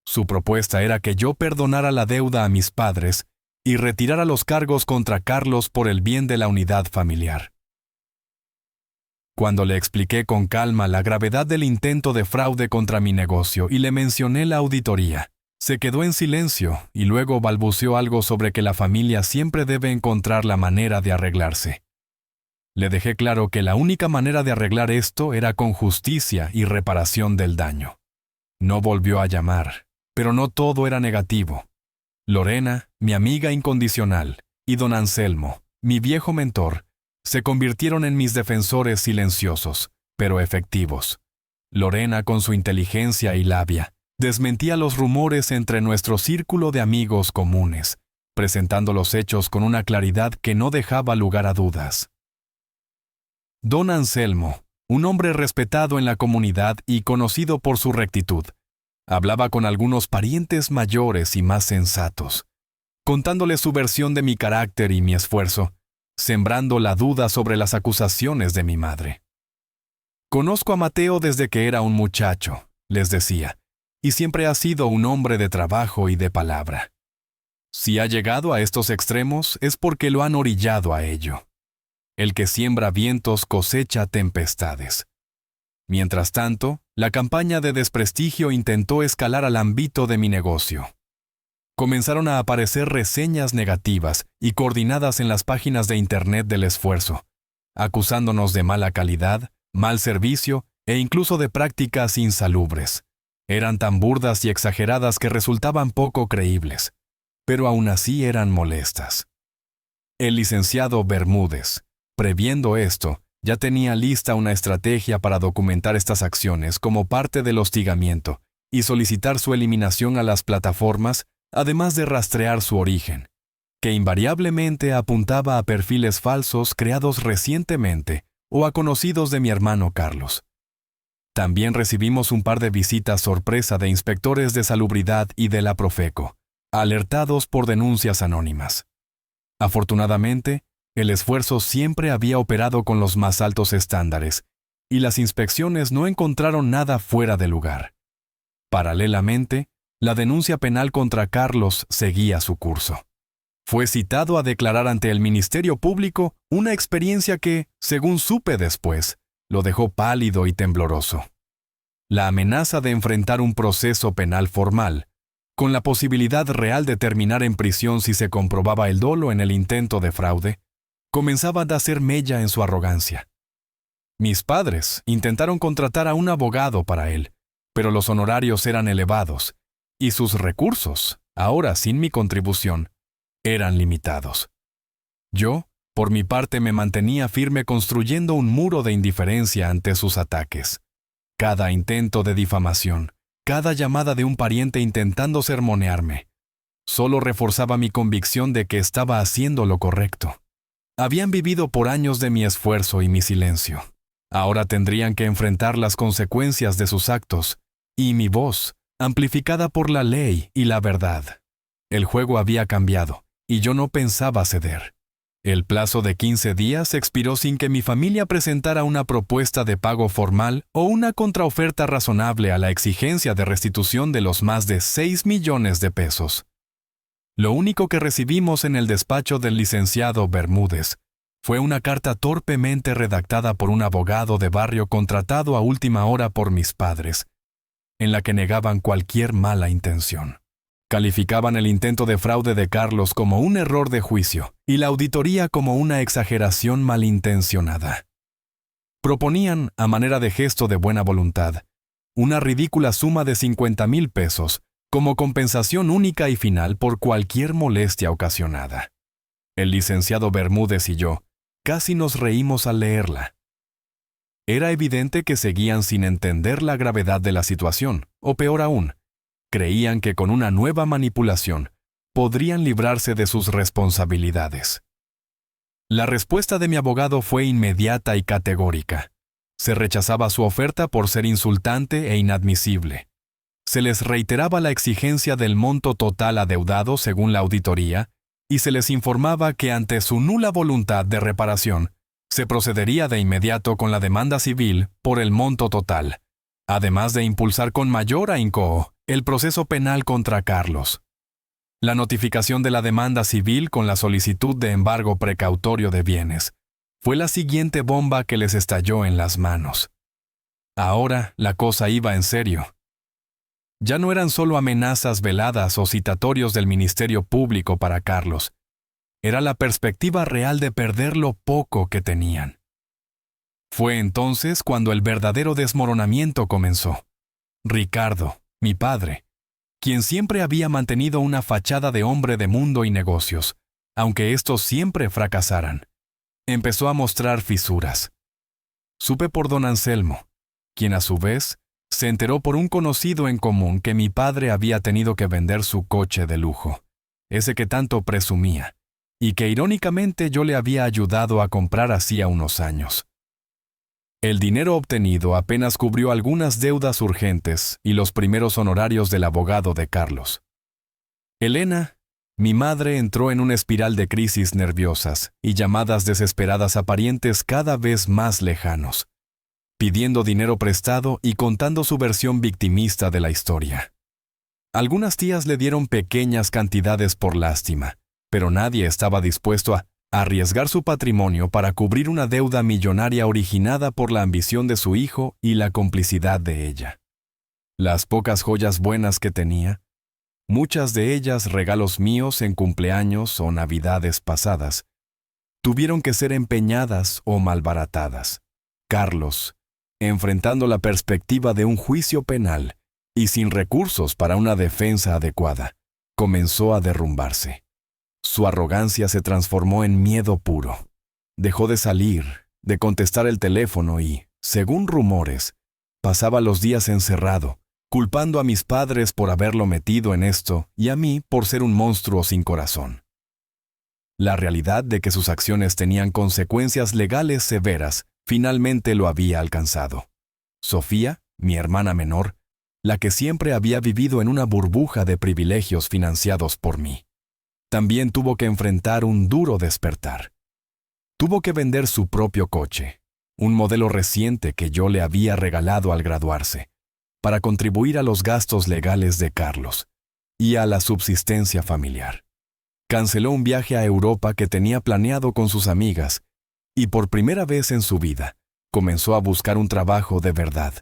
Su propuesta era que yo perdonara la deuda a mis padres y retirara los cargos contra Carlos por el bien de la unidad familiar. Cuando le expliqué con calma la gravedad del intento de fraude contra mi negocio y le mencioné la auditoría, se quedó en silencio y luego balbuceó algo sobre que la familia siempre debe encontrar la manera de arreglarse. Le dejé claro que la única manera de arreglar esto era con justicia y reparación del daño. No volvió a llamar, pero no todo era negativo. Lorena, mi amiga incondicional, y don Anselmo, mi viejo mentor, se convirtieron en mis defensores silenciosos, pero efectivos. Lorena, con su inteligencia y labia, desmentía los rumores entre nuestro círculo de amigos comunes, presentando los hechos con una claridad que no dejaba lugar a dudas. Don Anselmo, un hombre respetado en la comunidad y conocido por su rectitud, hablaba con algunos parientes mayores y más sensatos, contándoles su versión de mi carácter y mi esfuerzo, sembrando la duda sobre las acusaciones de mi madre. Conozco a Mateo desde que era un muchacho, les decía, y siempre ha sido un hombre de trabajo y de palabra. Si ha llegado a estos extremos es porque lo han orillado a ello. El que siembra vientos cosecha tempestades. Mientras tanto, la campaña de desprestigio intentó escalar al ámbito de mi negocio. Comenzaron a aparecer reseñas negativas y coordinadas en las páginas de Internet del esfuerzo, acusándonos de mala calidad, mal servicio e incluso de prácticas insalubres. Eran tan burdas y exageradas que resultaban poco creíbles, pero aún así eran molestas. El licenciado Bermúdez, previendo esto, ya tenía lista una estrategia para documentar estas acciones como parte del hostigamiento y solicitar su eliminación a las plataformas, además de rastrear su origen, que invariablemente apuntaba a perfiles falsos creados recientemente o a conocidos de mi hermano Carlos. También recibimos un par de visitas sorpresa de inspectores de salubridad y de la Profeco, alertados por denuncias anónimas. Afortunadamente, el esfuerzo siempre había operado con los más altos estándares, y las inspecciones no encontraron nada fuera de lugar. Paralelamente, la denuncia penal contra Carlos seguía su curso. Fue citado a declarar ante el Ministerio Público una experiencia que, según supe después, lo dejó pálido y tembloroso. La amenaza de enfrentar un proceso penal formal, con la posibilidad real de terminar en prisión si se comprobaba el dolo en el intento de fraude, comenzaba a hacer mella en su arrogancia. Mis padres intentaron contratar a un abogado para él, pero los honorarios eran elevados, y sus recursos, ahora sin mi contribución, eran limitados. Yo, por mi parte, me mantenía firme construyendo un muro de indiferencia ante sus ataques. Cada intento de difamación, cada llamada de un pariente intentando sermonearme, solo reforzaba mi convicción de que estaba haciendo lo correcto. Habían vivido por años de mi esfuerzo y mi silencio. Ahora tendrían que enfrentar las consecuencias de sus actos, y mi voz, amplificada por la ley y la verdad. El juego había cambiado, y yo no pensaba ceder. El plazo de 15 días expiró sin que mi familia presentara una propuesta de pago formal o una contraoferta razonable a la exigencia de restitución de los más de 6 millones de pesos. Lo único que recibimos en el despacho del licenciado Bermúdez fue una carta torpemente redactada por un abogado de barrio contratado a última hora por mis padres, en la que negaban cualquier mala intención. Calificaban el intento de fraude de Carlos como un error de juicio y la auditoría como una exageración malintencionada. Proponían, a manera de gesto de buena voluntad, una ridícula suma de 50,000 pesos como compensación única y final por cualquier molestia ocasionada. El licenciado Bermúdez y yo casi nos reímos al leerla. Era evidente que seguían sin entender la gravedad de la situación, o peor aún, creían que con una nueva manipulación podrían librarse de sus responsabilidades. La respuesta de mi abogado fue inmediata y categórica. Se rechazaba su oferta por ser insultante e inadmisible. Se les reiteraba la exigencia del monto total adeudado según la auditoría y se les informaba que ante su nula voluntad de reparación, se procedería de inmediato con la demanda civil por el monto total, además de impulsar con mayor ahínco el proceso penal contra Carlos. La notificación de la demanda civil con la solicitud de embargo precautorio de bienes fue la siguiente bomba que les estalló en las manos. Ahora la cosa iba en serio. Ya no eran solo amenazas veladas o citatorios del Ministerio Público para Carlos. Era la perspectiva real de perder lo poco que tenían. Fue entonces cuando el verdadero desmoronamiento comenzó. Ricardo, mi padre, quien siempre había mantenido una fachada de hombre de mundo y negocios, aunque estos siempre fracasaran, empezó a mostrar fisuras. Supe por don Anselmo, quien a su vez se enteró por un conocido en común que mi padre había tenido que vender su coche de lujo, ese que tanto presumía, y que irónicamente yo le había ayudado a comprar hacía unos años. El dinero obtenido apenas cubrió algunas deudas urgentes y los primeros honorarios del abogado de Carlos. Elena, mi madre, entró en una espiral de crisis nerviosas y llamadas desesperadas a parientes cada vez más lejanos, pidiendo dinero prestado y contando su versión victimista de la historia. Algunas tías le dieron pequeñas cantidades por lástima, pero nadie estaba dispuesto a arriesgar su patrimonio para cubrir una deuda millonaria originada por la ambición de su hijo y la complicidad de ella. Las pocas joyas buenas que tenía, muchas de ellas regalos míos en cumpleaños o navidades pasadas, tuvieron que ser empeñadas o malbaratadas. Carlos, enfrentando la perspectiva de un juicio penal y sin recursos para una defensa adecuada, comenzó a derrumbarse. Su arrogancia se transformó en miedo puro. Dejó de salir, de contestar el teléfono y, según rumores, pasaba los días encerrado, culpando a mis padres por haberlo metido en esto y a mí por ser un monstruo sin corazón. La realidad de que sus acciones tenían consecuencias legales severas finalmente lo había alcanzado. Sofía, mi hermana menor, la que siempre había vivido en una burbuja de privilegios financiados por mí, también tuvo que enfrentar un duro despertar. Tuvo que vender su propio coche, un modelo reciente que yo le había regalado al graduarse, para contribuir a los gastos legales de Carlos y a la subsistencia familiar. Canceló un viaje a Europa que tenía planeado con sus amigas y por primera vez en su vida comenzó a buscar un trabajo de verdad,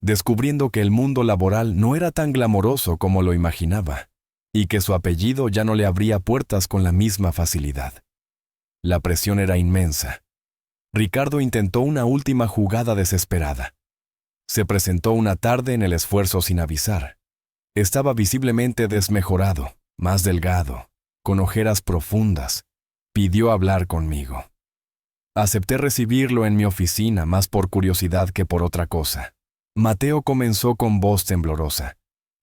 descubriendo que el mundo laboral no era tan glamoroso como lo imaginaba y que su apellido ya no le abría puertas con la misma facilidad. La presión era inmensa. Ricardo intentó una última jugada desesperada. Se presentó una tarde en el esfuerzo sin avisar. Estaba visiblemente desmejorado, más delgado, con ojeras profundas. Pidió hablar conmigo. Acepté recibirlo en mi oficina más por curiosidad que por otra cosa. Mateo comenzó con voz temblorosa.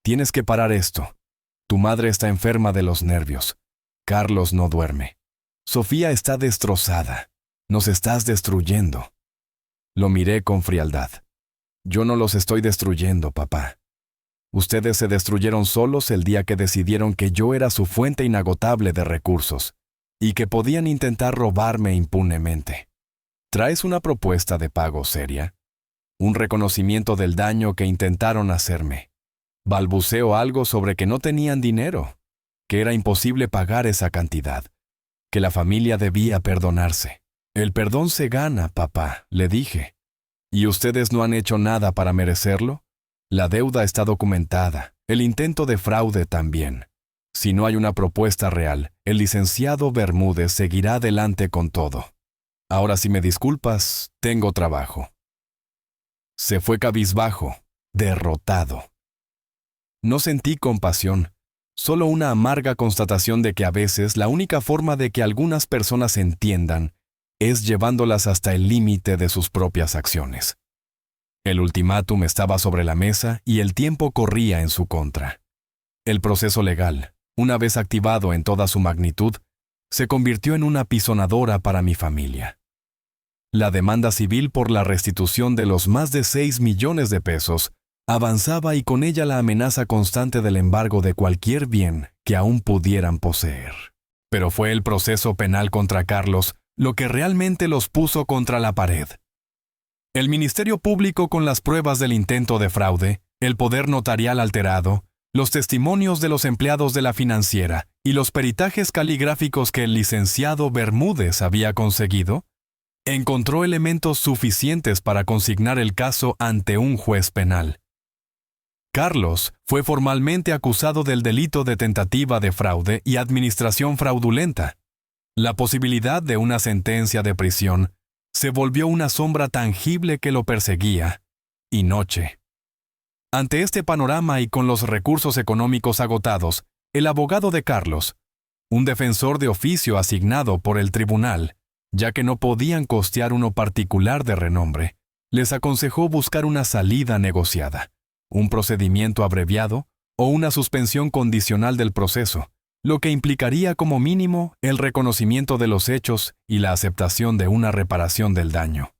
Tienes que parar esto. Tu madre está enferma de los nervios. Carlos no duerme. Sofía está destrozada. Nos estás destruyendo. Lo miré con frialdad. Yo no los estoy destruyendo, papá. Ustedes se destruyeron solos el día que decidieron que yo era su fuente inagotable de recursos y que podían intentar robarme impunemente. ¿Traes una propuesta de pago seria? Un reconocimiento del daño que intentaron hacerme. Balbuceo algo sobre que no tenían dinero, que era imposible pagar esa cantidad, que la familia debía perdonarse. El perdón se gana, papá, le dije. ¿Y ustedes no han hecho nada para merecerlo? La deuda está documentada, el intento de fraude también. Si no hay una propuesta real, el licenciado Bermúdez seguirá adelante con todo. Ahora, si me disculpas, tengo trabajo. Se fue cabizbajo, derrotado. No sentí compasión, solo una amarga constatación de que a veces la única forma de que algunas personas entiendan es llevándolas hasta el límite de sus propias acciones. El ultimátum estaba sobre la mesa y el tiempo corría en su contra. El proceso legal, una vez activado en toda su magnitud, se convirtió en una pisonadora para mi familia. La demanda civil por la restitución de los más de 6 millones de pesos avanzaba y con ella la amenaza constante del embargo de cualquier bien que aún pudieran poseer. Pero fue el proceso penal contra Carlos lo que realmente los puso contra la pared. El Ministerio Público con las pruebas del intento de fraude, el poder notarial alterado, los testimonios de los empleados de la financiera y los peritajes caligráficos que el licenciado Bermúdez había conseguido, encontró elementos suficientes para consignar el caso ante un juez penal. Carlos fue formalmente acusado del delito de tentativa de fraude y administración fraudulenta. La posibilidad de una sentencia de prisión se volvió una sombra tangible que lo perseguía, y noche. Ante este panorama y con los recursos económicos agotados, el abogado de Carlos, un defensor de oficio asignado por el tribunal, ya que no podían costear uno particular de renombre, les aconsejó buscar una salida negociada, un procedimiento abreviado o una suspensión condicional del proceso, lo que implicaría como mínimo el reconocimiento de los hechos y la aceptación de una reparación del daño.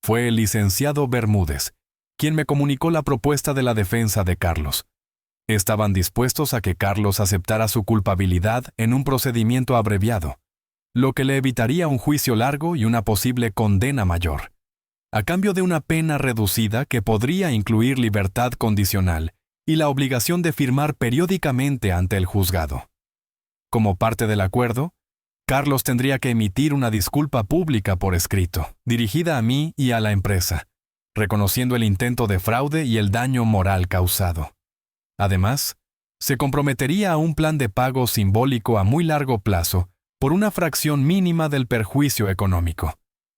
Fue el licenciado Bermúdez quien me comunicó la propuesta de la defensa de Carlos. Estaban dispuestos a que Carlos aceptara su culpabilidad en un procedimiento abreviado, lo que le evitaría un juicio largo y una posible condena mayor, a cambio de una pena reducida que podría incluir libertad condicional y la obligación de firmar periódicamente ante el juzgado. Como parte del acuerdo, Carlos tendría que emitir una disculpa pública por escrito, dirigida a mí y a la empresa, reconociendo el intento de fraude y el daño moral causado. Además, se comprometería a un plan de pago simbólico a muy largo plazo por una fracción mínima del perjuicio económico,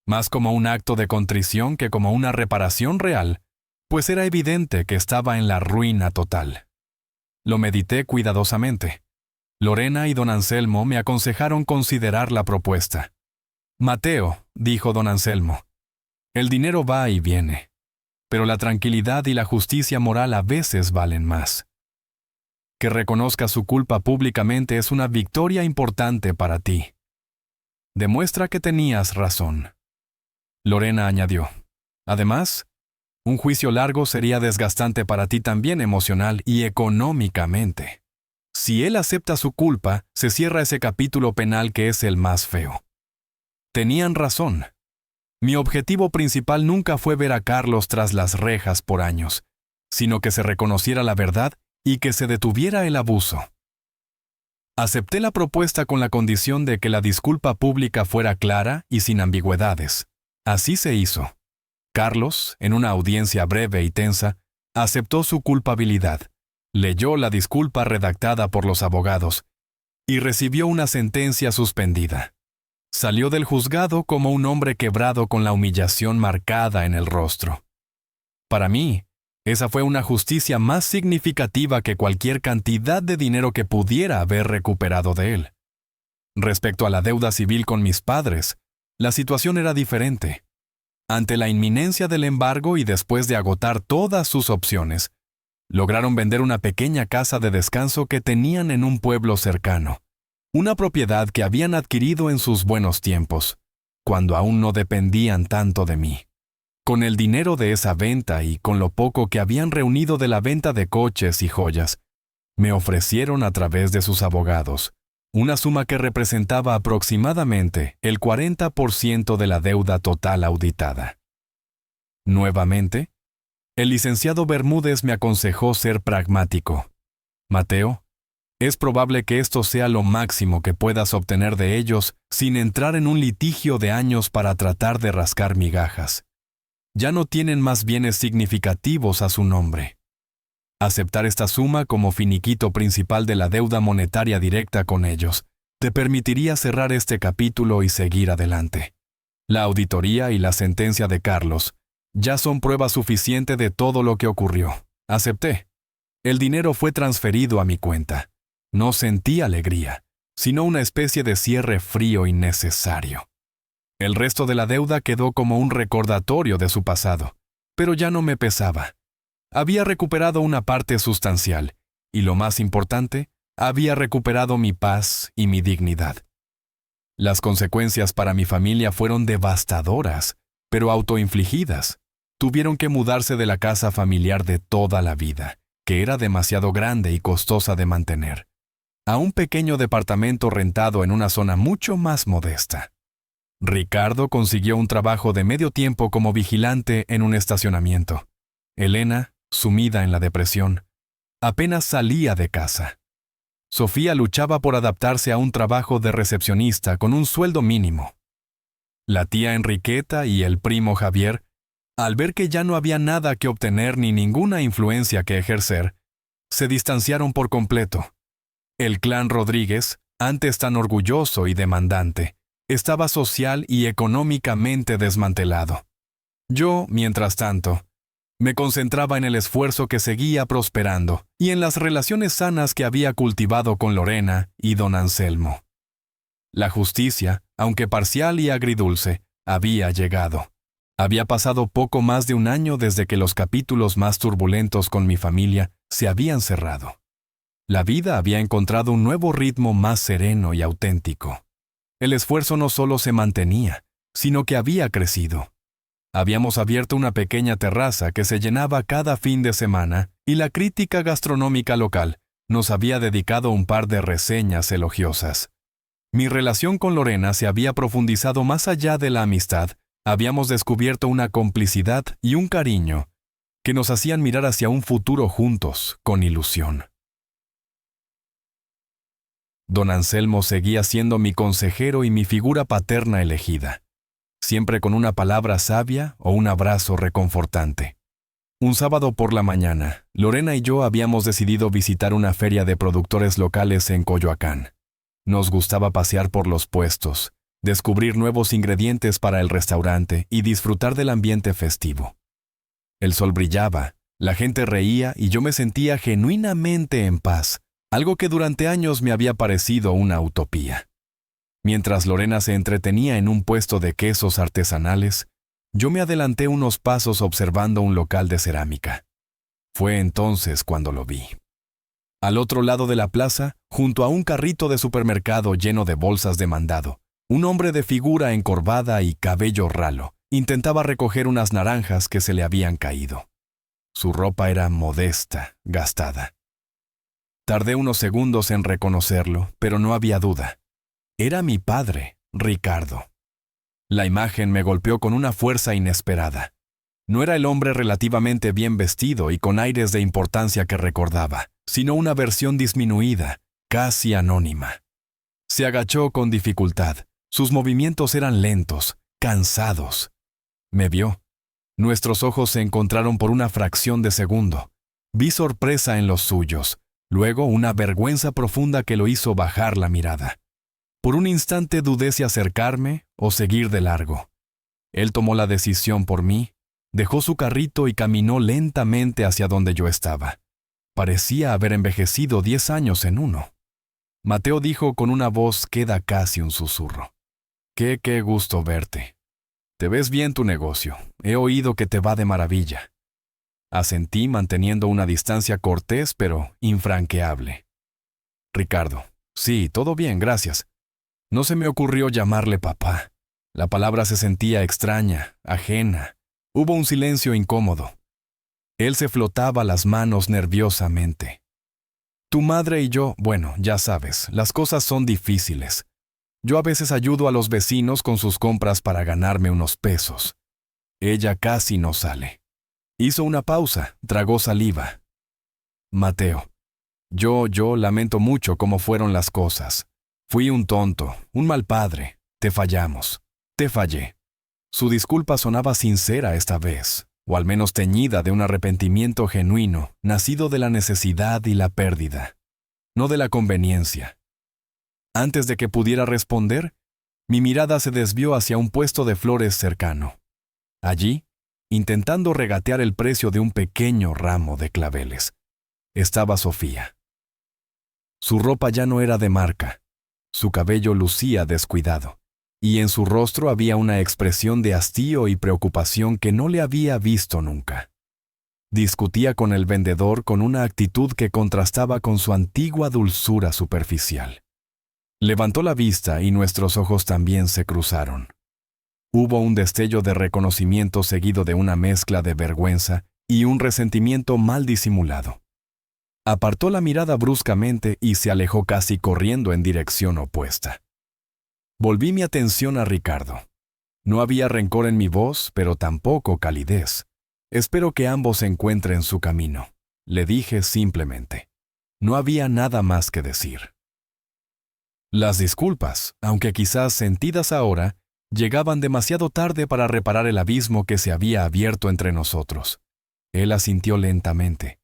más como un acto de contrición que como una reparación real, pues era evidente que estaba en la ruina total. Lo medité cuidadosamente. Lorena y don Anselmo me aconsejaron considerar la propuesta. «Mateo», dijo don Anselmo, «el dinero va y viene, pero la tranquilidad y la justicia moral a veces valen más. Que reconozca su culpa públicamente es una victoria importante para ti. Demuestra que tenías razón». Lorena añadió, «Además, un juicio largo sería desgastante para ti también emocional y económicamente. Si él acepta su culpa, se cierra ese capítulo penal que es el más feo». Tenían razón. Mi objetivo principal nunca fue ver a Carlos tras las rejas por años, sino que se reconociera la verdad y que se detuviera el abuso. Acepté la propuesta con la condición de que la disculpa pública fuera clara y sin ambigüedades. Así se hizo. Carlos, en una audiencia breve y tensa, aceptó su culpabilidad, leyó la disculpa redactada por los abogados y recibió una sentencia suspendida. Salió del juzgado como un hombre quebrado con la humillación marcada en el rostro. Para mí, esa fue una justicia más significativa que cualquier cantidad de dinero que pudiera haber recuperado de él. Respecto a la deuda civil con mis padres, la situación era diferente. Ante la inminencia del embargo y después de agotar todas sus opciones, lograron vender una pequeña casa de descanso que tenían en un pueblo cercano, una propiedad que habían adquirido en sus buenos tiempos, cuando aún no dependían tanto de mí. Con el dinero de esa venta y con lo poco que habían reunido de la venta de coches y joyas, me ofrecieron a través de sus abogados una suma que representaba aproximadamente el 40% de la deuda total auditada. Nuevamente, el licenciado Bermúdez me aconsejó ser pragmático. Mateo, es probable que esto sea lo máximo que puedas obtener de ellos sin entrar en un litigio de años para tratar de rascar migajas. Ya no tienen más bienes significativos a su nombre. Aceptar esta suma como finiquito principal de la deuda monetaria directa con ellos te permitiría cerrar este capítulo y seguir adelante. La auditoría y la sentencia de Carlos ya son prueba suficiente de todo lo que ocurrió. Acepté. El dinero fue transferido a mi cuenta. No sentí alegría, sino una especie de cierre frío y necesario. El resto de la deuda quedó como un recordatorio de su pasado, pero ya no me pesaba. Había recuperado una parte sustancial, y lo más importante, había recuperado mi paz y mi dignidad. Las consecuencias para mi familia fueron devastadoras, pero autoinfligidas. Tuvieron que mudarse de la casa familiar de toda la vida, que era demasiado grande y costosa de mantener, a un pequeño departamento rentado en una zona mucho más modesta. Ricardo consiguió un trabajo de medio tiempo como vigilante en un estacionamiento. Elena, sumida en la depresión, apenas salía de casa. Sofía luchaba por adaptarse a un trabajo de recepcionista con un sueldo mínimo. La tía Enriqueta y el primo Javier, al ver que ya no había nada que obtener ni ninguna influencia que ejercer, se distanciaron por completo. El clan Rodríguez, antes tan orgulloso y demandante, estaba social y económicamente desmantelado. Yo, mientras tanto, me concentraba en el esfuerzo que seguía prosperando y en las relaciones sanas que había cultivado con Lorena y don Anselmo. La justicia, aunque parcial y agridulce, había llegado. Había pasado poco más de un año desde que los capítulos más turbulentos con mi familia se habían cerrado. La vida había encontrado un nuevo ritmo más sereno y auténtico. El esfuerzo no solo se mantenía, sino que había crecido. Habíamos abierto una pequeña terraza que se llenaba cada fin de semana y la crítica gastronómica local nos había dedicado un par de reseñas elogiosas. Mi relación con Lorena se había profundizado más allá de la amistad. Habíamos descubierto una complicidad y un cariño que nos hacían mirar hacia un futuro juntos, con ilusión. Don Anselmo seguía siendo mi consejero y mi figura paterna elegida, siempre con una palabra sabia o un abrazo reconfortante. Un sábado por la mañana, Lorena y yo habíamos decidido visitar una feria de productores locales en Coyoacán. Nos gustaba pasear por los puestos, descubrir nuevos ingredientes para el restaurante y disfrutar del ambiente festivo. El sol brillaba, la gente reía y yo me sentía genuinamente en paz, algo que durante años me había parecido una utopía. Mientras Lorena se entretenía en un puesto de quesos artesanales, yo me adelanté unos pasos observando un local de cerámica. Fue entonces cuando lo vi. Al otro lado de la plaza, junto a un carrito de supermercado lleno de bolsas de mandado, un hombre de figura encorvada y cabello ralo intentaba recoger unas naranjas que se le habían caído. Su ropa era modesta, gastada. Tardé unos segundos en reconocerlo, pero no había duda. Era mi padre, Ricardo. La imagen me golpeó con una fuerza inesperada. No era el hombre relativamente bien vestido y con aires de importancia que recordaba, sino una versión disminuida, casi anónima. Se agachó con dificultad. Sus movimientos eran lentos, cansados. Me vio. Nuestros ojos se encontraron por una fracción de segundo. Vi sorpresa en los suyos, luego una vergüenza profunda que lo hizo bajar la mirada. Por un instante dudé si acercarme o seguir de largo. Él tomó la decisión por mí, dejó su carrito y caminó lentamente hacia donde yo estaba. Parecía haber envejecido 10 años en uno. Mateo dijo con una voz que da casi un susurro: Qué gusto verte. Te ves bien tu negocio. He oído que te va de maravilla. Asentí manteniendo una distancia cortés pero infranqueable. Ricardo: Sí, todo bien, gracias. No se me ocurrió llamarle papá. La palabra se sentía extraña, ajena. Hubo un silencio incómodo. Él se frotaba las manos nerviosamente. Tu madre y yo, bueno, ya sabes, las cosas son difíciles. Yo a veces ayudo a los vecinos con sus compras para ganarme unos pesos. Ella casi no sale. Hizo una pausa, tragó saliva. Mateo: Yo lamento mucho cómo fueron las cosas. Fui un tonto, un mal padre. Te fallamos. Te fallé. Su disculpa sonaba sincera esta vez, o al menos teñida de un arrepentimiento genuino, nacido de la necesidad y la pérdida, no de la conveniencia. Antes de que pudiera responder, mi mirada se desvió hacia un puesto de flores cercano. Allí, intentando regatear el precio de un pequeño ramo de claveles, estaba Sofía. Su ropa ya no era de marca, su cabello lucía descuidado, y en su rostro había una expresión de hastío y preocupación que no le había visto nunca. Discutía con el vendedor con una actitud que contrastaba con su antigua dulzura superficial. Levantó la vista y nuestros ojos también se cruzaron. Hubo un destello de reconocimiento seguido de una mezcla de vergüenza y un resentimiento mal disimulado. Apartó la mirada bruscamente y se alejó casi corriendo en dirección opuesta. Volví mi atención a Ricardo. No había rencor en mi voz, pero tampoco calidez. Espero que ambos encuentren su camino, le dije simplemente. No había nada más que decir. Las disculpas, aunque quizás sentidas ahora, llegaban demasiado tarde para reparar el abismo que se había abierto entre nosotros. Él asintió lentamente,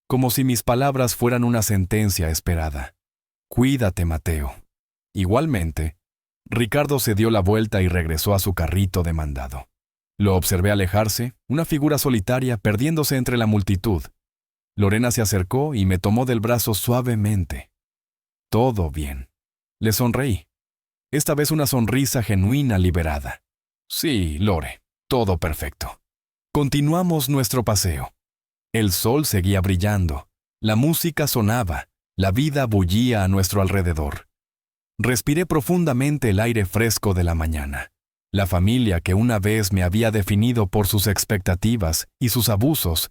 como si mis palabras fueran una sentencia esperada. Cuídate, Mateo. Igualmente. Ricardo se dio la vuelta y regresó a su carrito de mandado. Lo observé alejarse, una figura solitaria perdiéndose entre la multitud. Lorena se acercó y me tomó del brazo suavemente. Todo bien. Le sonreí. Esta vez una sonrisa genuina liberada. Sí, Lore, todo perfecto. Continuamos nuestro paseo. El sol seguía brillando, la música sonaba, la vida bullía a nuestro alrededor. Respiré profundamente el aire fresco de la mañana. La familia que una vez me había definido por sus expectativas y sus abusos,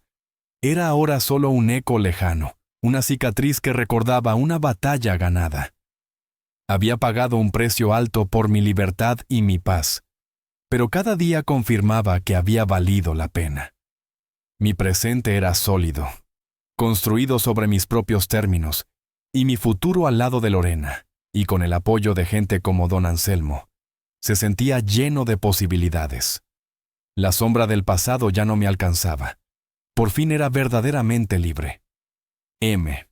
era ahora solo un eco lejano, una cicatriz que recordaba una batalla ganada. Había pagado un precio alto por mi libertad y mi paz, pero cada día confirmaba que había valido la pena. Mi presente era sólido, construido sobre mis propios términos, y mi futuro al lado de Lorena, y con el apoyo de gente como don Anselmo, se sentía lleno de posibilidades. La sombra del pasado ya no me alcanzaba. Por fin era verdaderamente libre. M.